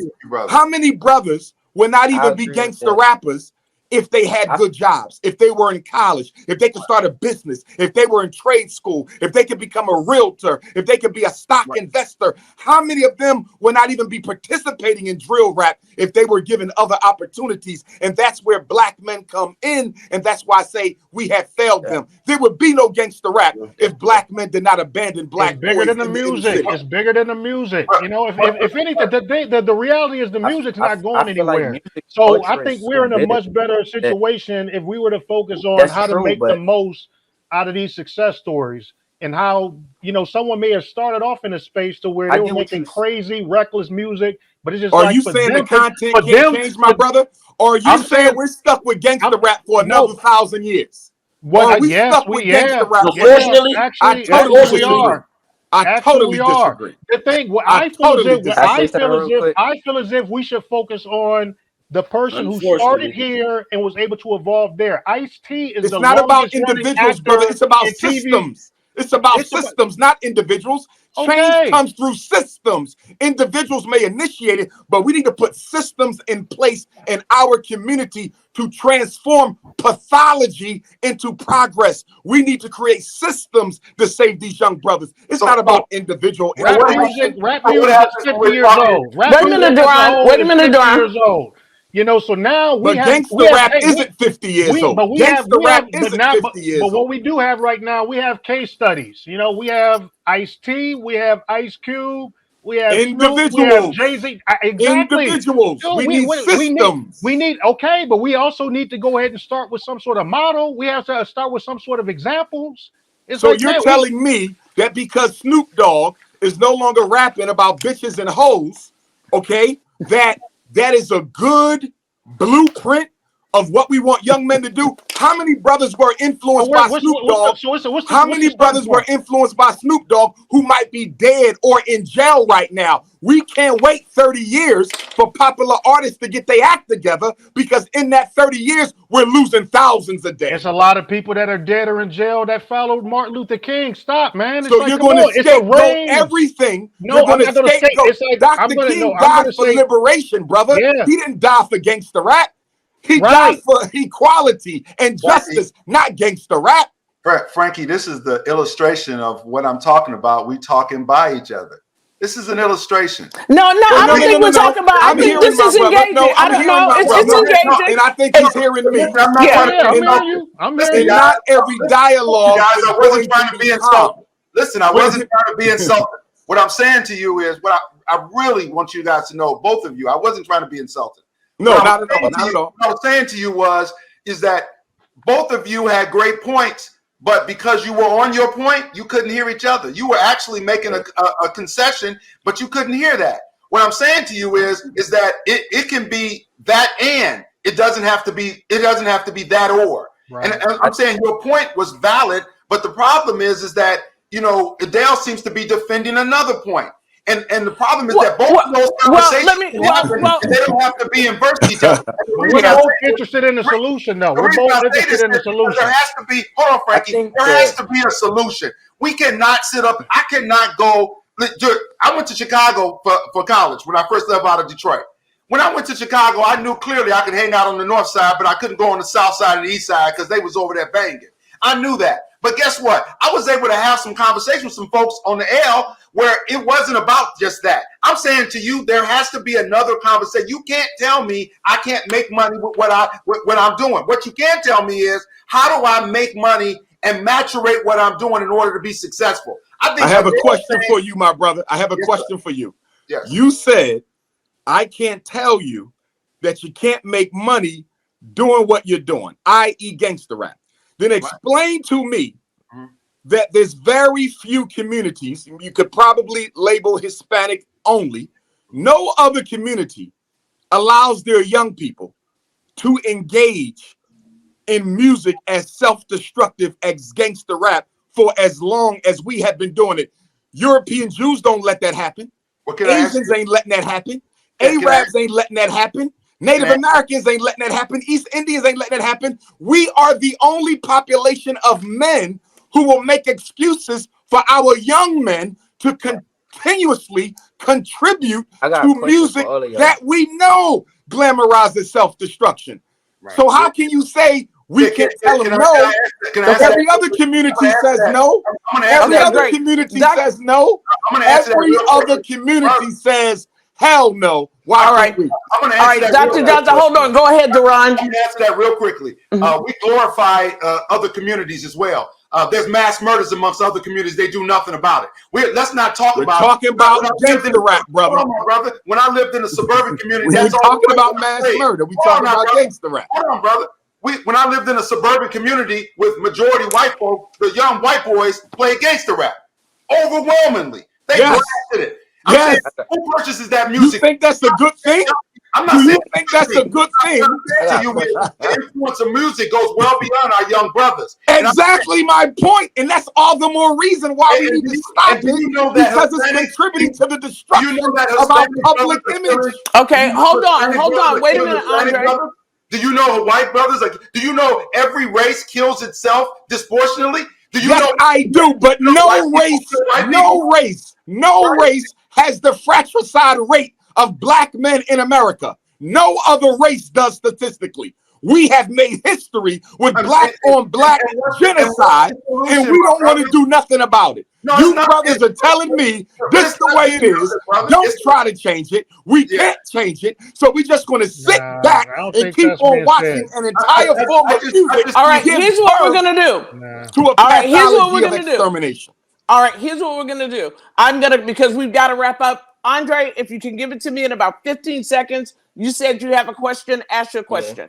Speaker 5: would not
Speaker 7: I
Speaker 5: even be
Speaker 7: agree with
Speaker 5: gangster
Speaker 7: that.
Speaker 5: rappers if they had good jobs, if they were in college, if they could start a business, if they were in trade school, if they could become a realtor, if they could be a stock investor? How many of them would not even be participating in drill rap if they were given other opportunities? And that's where black men come in, and that's why I say we have failed them. There would be no gangster rap if black men did not abandon black
Speaker 6: It's bigger
Speaker 5: boys
Speaker 6: than the
Speaker 5: in the
Speaker 6: music.
Speaker 5: city.
Speaker 6: It's bigger than the music. You know, if anything, the reality is the music's not going
Speaker 7: I feel like
Speaker 6: anywhere.
Speaker 7: music
Speaker 6: So I
Speaker 7: culture
Speaker 6: think
Speaker 7: is
Speaker 6: we're
Speaker 7: so
Speaker 6: in a
Speaker 7: big
Speaker 6: much better
Speaker 7: that
Speaker 6: situation if we were to focus on
Speaker 7: that's
Speaker 6: how to
Speaker 7: true,
Speaker 6: make the
Speaker 7: but
Speaker 6: most out of these success stories and how, you know, someone may have started off in a space to where
Speaker 7: I
Speaker 6: they were
Speaker 7: get what
Speaker 6: making
Speaker 7: you
Speaker 6: crazy, reckless music, but it's just
Speaker 5: Are
Speaker 6: like
Speaker 5: you
Speaker 6: for
Speaker 5: saying the
Speaker 6: them,
Speaker 5: content
Speaker 6: for
Speaker 5: can't
Speaker 6: them,
Speaker 5: change, my brother? Or are you
Speaker 6: I'm
Speaker 5: saying
Speaker 6: saying
Speaker 5: we're stuck with gangster rap for another 1,000 years? Or are we stuck with gangster rap forever? I totally
Speaker 6: we
Speaker 5: disagree.
Speaker 6: are.
Speaker 5: I
Speaker 6: Actually,
Speaker 5: totally
Speaker 6: we are.
Speaker 5: disagree.
Speaker 6: The thing, what
Speaker 5: I
Speaker 6: I feel as
Speaker 5: totally
Speaker 6: if, what
Speaker 7: Can I
Speaker 5: disagree.
Speaker 7: say something real quick?
Speaker 6: I feel as if we should focus on the person who started
Speaker 4: Unfortunately.
Speaker 6: here and was able to evolve there. Ice-T is
Speaker 5: It's
Speaker 6: the
Speaker 5: not about
Speaker 6: longest running
Speaker 5: individuals,
Speaker 6: actor
Speaker 5: brother. It's about
Speaker 6: in TV.
Speaker 5: systems. It's about systems, not individuals. Change
Speaker 6: Okay.
Speaker 5: comes through systems. Individuals may initiate it, but we need to put systems in place in our community to transform pathology into progress. We need to create systems to save these young brothers. It's not about individual
Speaker 6: Rap
Speaker 5: interaction.
Speaker 6: music is 50 years old. Rap
Speaker 2: Wait a minute,
Speaker 6: music as a
Speaker 2: Duron.
Speaker 6: whole
Speaker 2: Wait a
Speaker 6: is
Speaker 2: minute,
Speaker 6: 50
Speaker 2: Duron.
Speaker 6: years old. You know, so now
Speaker 5: But gangster rap isn't 50 years old. Gangster rap isn't 50 years
Speaker 6: but what
Speaker 5: old.
Speaker 6: we do have right now, we have case studies. You know, we have Ice-T, we have Ice Cube, we have Snoop, we have
Speaker 5: Individuals.
Speaker 6: Jay-Z. Exactly.
Speaker 5: Individuals.
Speaker 6: Dude,
Speaker 5: We need systems.
Speaker 6: we need, okay, but we also need to go ahead and start with some sort of model. We have to start with some sort of examples. It's
Speaker 5: So
Speaker 6: like,
Speaker 5: you're
Speaker 6: man,
Speaker 5: telling me that because Snoop Dogg is no longer rapping about bitches and hoes, okay, that is a good blueprint of what we want young men to do? How many brothers were influenced by Snoop Dogg? How many brothers were influenced by Snoop Dogg who might be dead or in jail right now? We can't wait 30 years for popular artists to get their act together, because in that 30 years, we're losing thousands a day.
Speaker 6: It's a lot of people that are dead or in jail that followed Martin Luther King. Stop, man. It's
Speaker 5: So
Speaker 6: like,
Speaker 5: you're
Speaker 6: come
Speaker 5: going
Speaker 6: on,
Speaker 5: to
Speaker 6: it's a
Speaker 5: scapegoat
Speaker 6: range.
Speaker 5: everything.
Speaker 6: No,
Speaker 5: You're
Speaker 6: I'm not going to say. It's like
Speaker 5: Dr. King died for liberation, brother.
Speaker 6: Yeah.
Speaker 5: He didn't die for gangster rap. He
Speaker 6: Right.
Speaker 5: died for equality and justice, not gangster rap.
Speaker 3: Frankie, this is the illustration of what I'm talking about. We talking by each other. This is an illustration.
Speaker 2: No, I don't think we're talking about. I think this is engaging. I don't know. It's engaging.
Speaker 5: And I think he's hearing me.
Speaker 3: I'm hearing
Speaker 6: you. I'm
Speaker 3: Listen,
Speaker 6: hearing you.
Speaker 5: Not every dialogue.
Speaker 3: Guys, I wasn't
Speaker 5: is
Speaker 3: trying to be insulted. Listen, I wasn't trying to be insulted. What I'm saying to you is what I really want you guys to know, both of you. I wasn't trying to be insulted.
Speaker 5: No, not at all. Not at all.
Speaker 3: What I was saying to you is that both of you had great points, but because you were on your point, you couldn't hear each other. You were actually making a concession, but you couldn't hear that. What I'm saying to you is that it can be that and it doesn't have to be that or.
Speaker 6: Right.
Speaker 3: And I'm saying your point was valid, but the problem is that, you know, Adele seems to be defending another point. And the problem is that both of those conversations they don't have to be inverse to each other.
Speaker 6: We're both interested in the solution, though. We're both interested in the solution.
Speaker 3: There has to be, hold on, Frankie. There has to be a solution. We cannot sit up. I cannot go. I went to Chicago for college when I first left out of Detroit. When I went to Chicago, I knew clearly I could hang out on the north side, but I couldn't go on the south side and the east side because they was over there banging. I knew that. But guess what? I was able to have some conversation with some folks on the L where it wasn't about just that. I'm saying to you, there has to be another conversation. You can't tell me I can't make money with what I'm doing. What you can tell me is, how do I make money and maturate what I'm doing in order to be successful? I
Speaker 5: have a question for you, my brother. I have a question for you.
Speaker 3: Yes.
Speaker 5: You said, I can't tell you that you can't make money doing what you're doing, i.e. gangster rap. Then explain to me that there's very few communities, you could probably label Hispanic only, no other community allows their young people to engage in music as self-destructive as gangster rap for as long as we have been doing it. European Jews don't let that happen. Asians ain't letting that happen. Arabs ain't letting that happen. Native Americans ain't letting that happen. East Indians ain't letting that happen. We are the only population of men who will make excuses for our young men to continuously contribute to music that we know glamorizes self-destruction. Right. So how can you say we can't tell them no? Every other community says no. Every other community says no. Every other community says hell no. Why?
Speaker 2: All right.
Speaker 3: I'm gonna
Speaker 2: answer Dr. Johnson, hold on. Go ahead, Duron.
Speaker 3: I'm gonna answer that real quickly. We glorify other communities as well. There's mass murders amongst other communities. They do nothing about it. Let's not talk about.
Speaker 5: We're talking about gangster rap, brother.
Speaker 3: Brother. When I lived in a suburban community,
Speaker 5: we're talking about mass murder. We talking about gangster rap.
Speaker 3: Hold on, brother. When I lived in a suburban community with majority white folk, the young white boys played gangster rap overwhelmingly. They blasted it.
Speaker 5: Yes.
Speaker 3: Who purchases that music?
Speaker 5: You think that's a good thing?
Speaker 3: I'm not
Speaker 5: Do you
Speaker 3: saying
Speaker 5: think that's a good thing?
Speaker 3: The influence of music goes well beyond our young brothers.
Speaker 5: Exactly my point, and that's all the more reason why we need to stop it, because it's contributing to the destruction of our public image.
Speaker 2: Okay, hold on. Wait a minute, Andre.
Speaker 3: Do you know white brothers? Do you know every race kills itself disproportionately? Do you know?
Speaker 5: I do, but no race has the fratricide rate of black men in America. No other race does statistically. We have made history with black on black genocide, and we don't want to do nothing about it. You brothers are telling me this is the way it is. Don't try to change it. We can't change it. So we're just going to sit back and keep on watching an entire form of music.
Speaker 2: All right, here's what we're going to do.
Speaker 5: To a pathology of extermination.
Speaker 2: All right, here's what we're going to do. Because we've got to wrap up. Andre, if you can give it to me in about 15 seconds. You said you have a question. Ask your question.
Speaker 7: Yeah.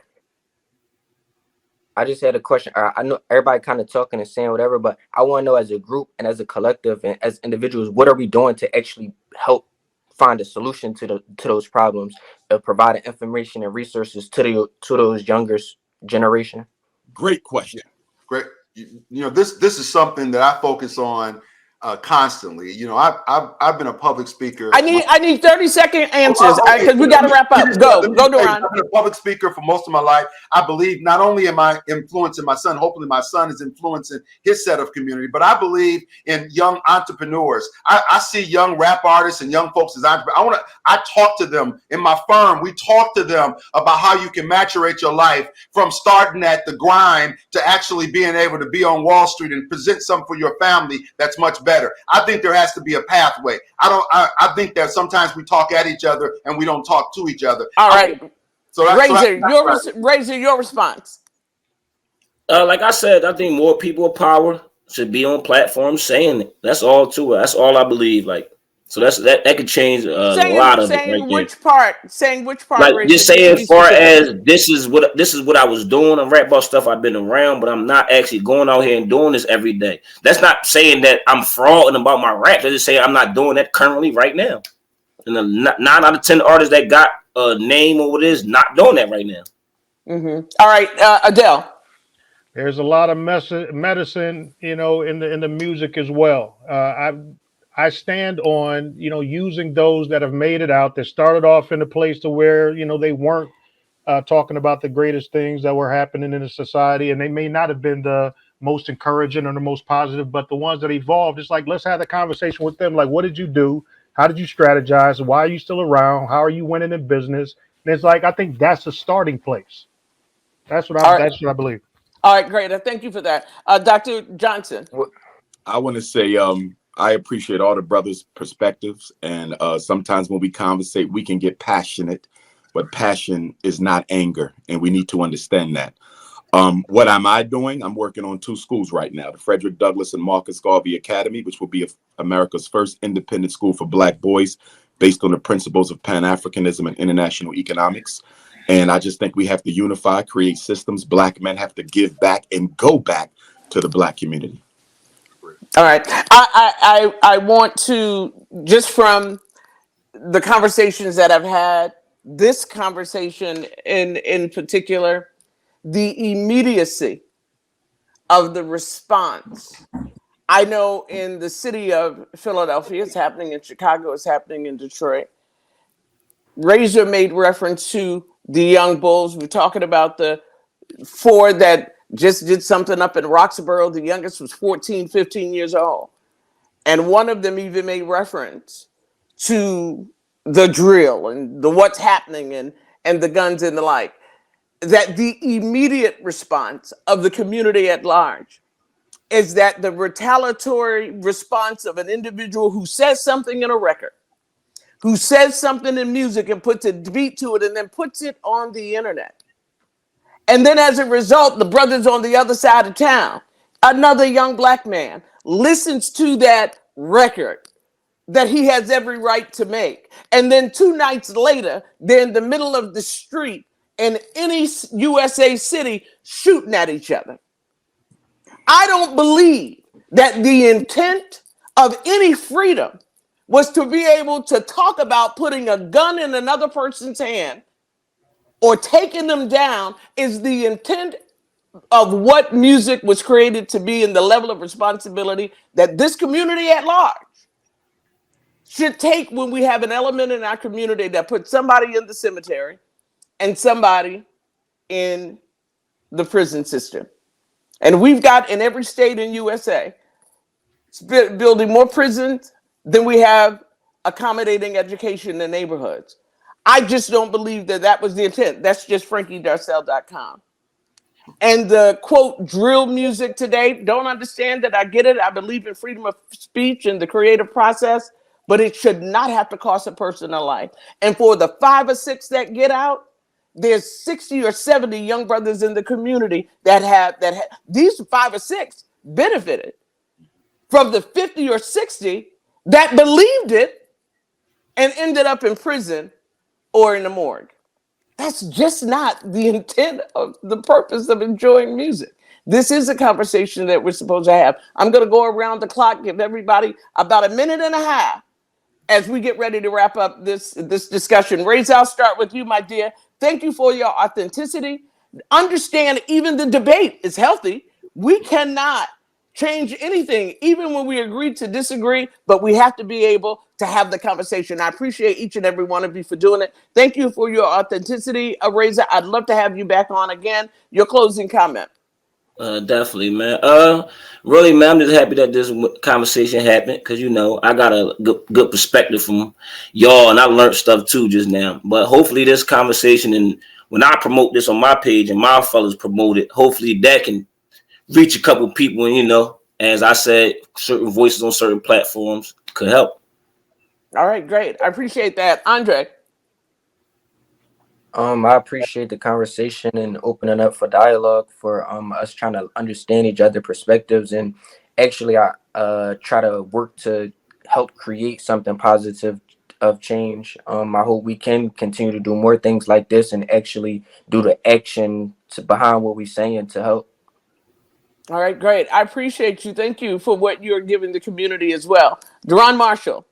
Speaker 7: I just had a question. I know everybody kind of talking and saying whatever, but I want to know, as a group and as a collective and as individuals, what are we doing to actually help find a solution to those problems of providing information and resources to those younger generation?
Speaker 5: Great question.
Speaker 3: Great. This is something that I focus on constantly. I've been a public speaker.
Speaker 2: I need 30-second answers because we got to wrap up. Go, Duron.
Speaker 3: I've been a public speaker for most of my life. I believe not only am I influencing my son, hopefully my son is influencing his set of community, but I believe in young entrepreneurs. I see young rap artists and young folks as entrepreneurs. I talk to them in my firm. We talk to them about how you can maturate your life from starting at the grind to actually being able to be on Wall Street and present something for your family that's much better. I think there has to be a pathway. I think that sometimes we talk at each other and we don't talk to each other.
Speaker 2: All right. Razor, your response.
Speaker 4: Like I said, I think more people of power should be on platforms saying it. That's all to it. That's all I believe. So that could change a lot of it.
Speaker 2: Saying which part?
Speaker 4: Like just saying, as far as this is what I was doing. I'm rap about stuff I've been around, but I'm not actually going out here and doing this every day. That's not saying that I'm frauding about my rap. That's just saying I'm not doing that currently right now. And the 9 out of 10 artists that got a name or what it is not doing that right now.
Speaker 2: Mm-hmm. All right, Adell.
Speaker 6: There's a lot of medicine, in the music as well. I stand on, using those that have made it out, that started off in a place to where, they weren't talking about the greatest things that were happening in the society, and they may not have been the most encouraging or the most positive, but the ones that evolved, it's like, let's have the conversation with them. Like, what did you do? How did you strategize? Why are you still around? How are you winning in business? And it's like, I think that's a starting place. That's what I believe.
Speaker 2: All right, great. Thank you for that. Dr. Johnson.
Speaker 5: I want to say I appreciate all the brothers' perspectives, and sometimes when we conversate, we can get passionate, but passion is not anger, and we need to understand that. What am I doing? I'm working on 2 schools right now, the Frederick Douglass and Marcus Garvey Academy, which will be America's first independent school for Black boys based on the principles of Pan-Africanism and international economics. And I just think we have to unify, create systems. Black men have to give back and go back to the Black community.
Speaker 2: All right. I want to, just from the conversations that I've had, this conversation in particular, the immediacy of the response. I know in the city of Philadelphia, it's happening in Chicago, it's happening in Detroit. Razor made reference to the young bulls. We're talking about the 4 that just did something up in Roxborough. The youngest was 14, 15 years old. And one of them even made reference to the drill and the what's happening and the guns and the like. That the immediate response of the community at large is that the retaliatory response of an individual who says something in a record, who says something in music and puts a beat to it and then puts it on the internet. And then as a result, the brothers on the other side of town, another young Black man, listens to that record that he has every right to make. And then 2 nights later, they're in the middle of the street in any USA city shooting at each other. I don't believe that the intent of any freedom was to be able to talk about putting a gun in another person's hand or taking them down is the intent of what music was created to be and the level of responsibility that this community at large should take when we have an element in our community that puts somebody in the cemetery and somebody in the prison system. And we've got in every state in USA building more prisons than we have accommodating education in neighborhoods. I just don't believe that that was the intent. That's just FrankieDarcell.com. And the quote drill music today, don't understand that. I get it. I believe in freedom of speech and the creative process, but it should not have to cost a person a life. And for the 5 or 6 that get out, there's 60 or 70 young brothers in the community that have these 5 or 6 benefited from the 50 or 60 that believed it and ended up in prison or in the morgue. That's just not the intent of the purpose of enjoying music. This is a conversation that we're supposed to have. I'm going to go around the clock, give everybody about a minute and a half as we get ready to wrap up this discussion. Reza, I'll start with you, my dear. Thank you for your authenticity. Understand even the debate is healthy. We cannot change anything, even when we agree to disagree, but we have to be able to have the conversation. I appreciate each and every one of you for doing it. Thank you for your authenticity, Reza. I'd love to have you back on again. Your closing comment.
Speaker 4: Definitely, man. Really, man, I'm just happy that this conversation happened because, you know, I got a good perspective from y'all and I learned stuff too just now. But hopefully this conversation, and when I promote this on my page and my fellas promote it, hopefully that can reach a couple people. And, you know, as I said, certain voices on certain platforms could help.
Speaker 2: All right, great. I appreciate that. Andre.
Speaker 7: I appreciate the conversation and opening up for dialogue for us trying to understand each other's perspectives. And actually, I try to work to help create something positive of change. I hope we can continue to do more things like this and actually do the action behind what we're saying to help.
Speaker 2: All right, great. I appreciate you. Thank you for what you're giving the community as well. Duron Marshall.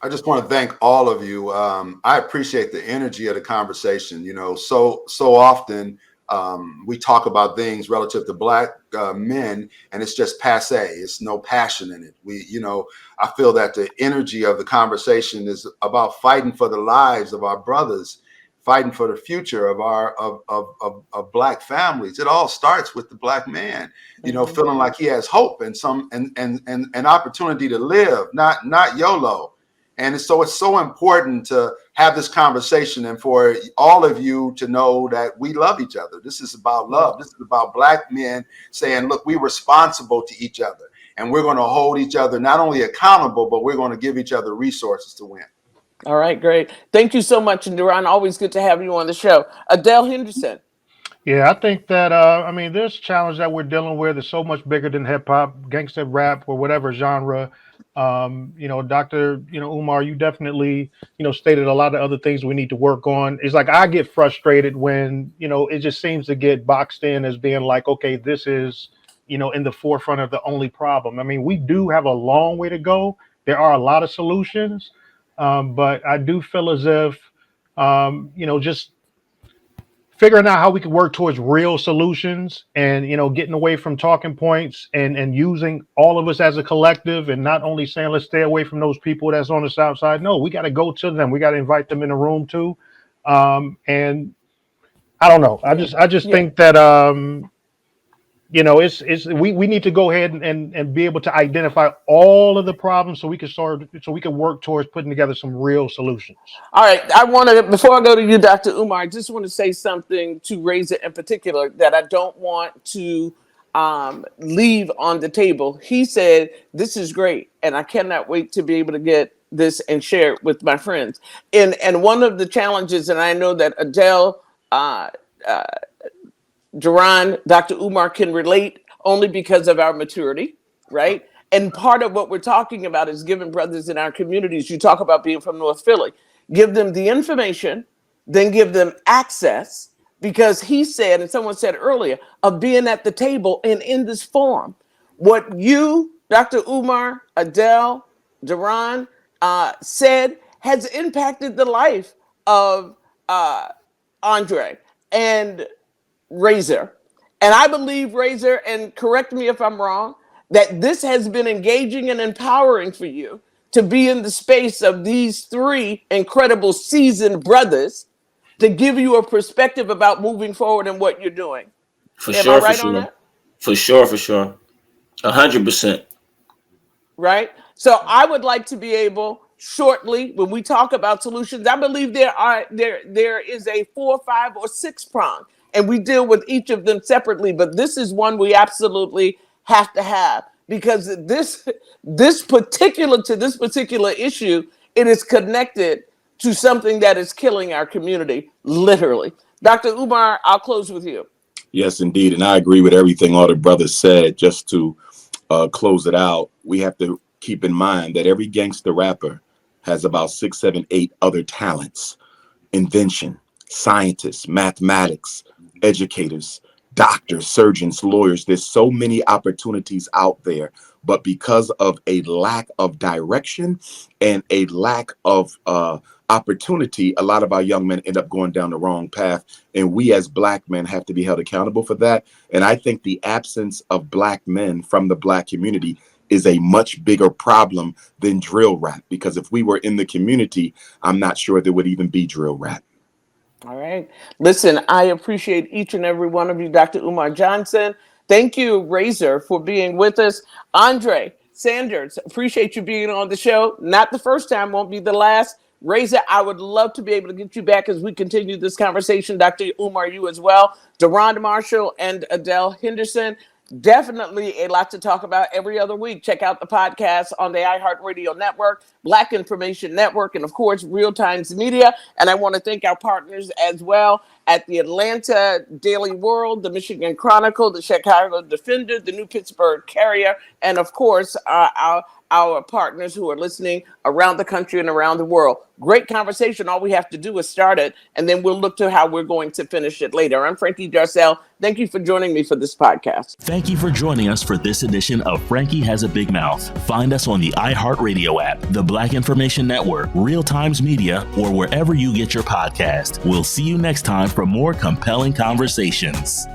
Speaker 3: I just want to thank all of you. I appreciate the energy of the conversation. You know, so often we talk about things relative to Black men, and it's just passé. It's no passion in it. I feel that the energy of the conversation is about fighting for the lives of our brothers, fighting for the future of our of Black families. It all starts with the Black man, feeling like he has hope and an opportunity to live, not YOLO. And so it's so important to have this conversation and for all of you to know that we love each other. This is about love. This is about Black men saying, look, we're responsible to each other, and we're going to hold each other not only accountable, but we're going to give each other resources to win.
Speaker 2: All right, great. Thank you so much, and Duron, always good to have you on the show. Adell Henderson.
Speaker 6: Yeah, I think that this challenge that we're dealing with is so much bigger than hip hop, gangster rap, or whatever genre. Dr. Umar, you definitely stated a lot of other things we need to work on. It's like I get frustrated when it just seems to get boxed in as being like, okay, this is in the forefront of the only problem. I mean, we do have a long way to go. There are a lot of solutions, but I do feel as if just figuring out how we can work towards real solutions and, getting away from talking points and using all of us as a collective and not only saying, let's stay away from those people that's on the South Side. No, we got to go to them. We got to invite them in the room too. And I don't know. I just think that, we need to go ahead and be able to identify all of the problems so we can work towards putting together some real solutions.
Speaker 2: All right. Before I go to you, Dr. Umar, I just want to say something to Razor in particular that I don't want to leave on the table. He said, this is great, and I cannot wait to be able to get this and share it with my friends. And one of the challenges, and I know that Adell, Duron, Dr. Umar can relate only because of our maturity, right? And part of what we're talking about is giving brothers in our communities. You talk about being from North Philly. Give them the information, then give them access, because he said, and someone said earlier, of being at the table and in this forum. What you, Dr. Umar, Adell, Duron said has impacted the life of Andre and Razor. And I believe, Razor, and correct me if I'm wrong, that this has been engaging and empowering for you to be in the space of these three incredible seasoned brothers to give you a perspective about moving forward and what you're doing. Am I right on that?
Speaker 4: For sure. 100%.
Speaker 2: Right? So I would like to be able shortly, when we talk about solutions, I believe there is a 4, 5, or 6 prong. And we deal with each of them separately, but this is one we absolutely have to have, because this particular issue, it is connected to something that is killing our community, literally. Dr. Umar, I'll close with you.
Speaker 5: Yes, indeed. And I agree with everything all the brothers said. Just to close it out, we have to keep in mind that every gangster rapper has about 6, 7, 8 other talents: invention, scientists, mathematics, educators, doctors, surgeons, lawyers. There's so many opportunities out there, but because of a lack of direction and a lack of opportunity, a lot of our young men end up going down the wrong path. And we as Black men have to be held accountable for that. And I think the absence of Black men from the Black community is a much bigger problem than drill rap, because if we were in the community, I'm not sure there would even be drill rap.
Speaker 2: All right. Listen, I appreciate each and every one of you. Dr. Umar Johnson, thank you, Razor, for being with us. Andre Saunders, appreciate you being on the show. Not the first time, won't be the last. Razor, I would love to be able to get you back as we continue this conversation. Dr. Umar, you as well. Duron Marshall and Adell Henderson. Definitely a lot to talk about every other week. Check out the podcast on the iHeartRadio network, Black Information Network, and of course, Real Times Media. And I want to thank our partners as well at the Atlanta Daily World, the Michigan Chronicle, the Chicago Defender, the New Pittsburgh Courier, and of course, our partners who are listening around the country and around the world. Great conversation. All we have to do is start it, and then we'll look to how we're going to finish it later. I'm Frankie Darcell. Thank you for joining me for this podcast.
Speaker 1: Thank you for joining us for this edition of Frankie Has a Big Mouth. Find us on the iHeartRadio app, the Black Information Network, Real Times Media, or wherever you get your podcast. We'll see you next time for more compelling conversations.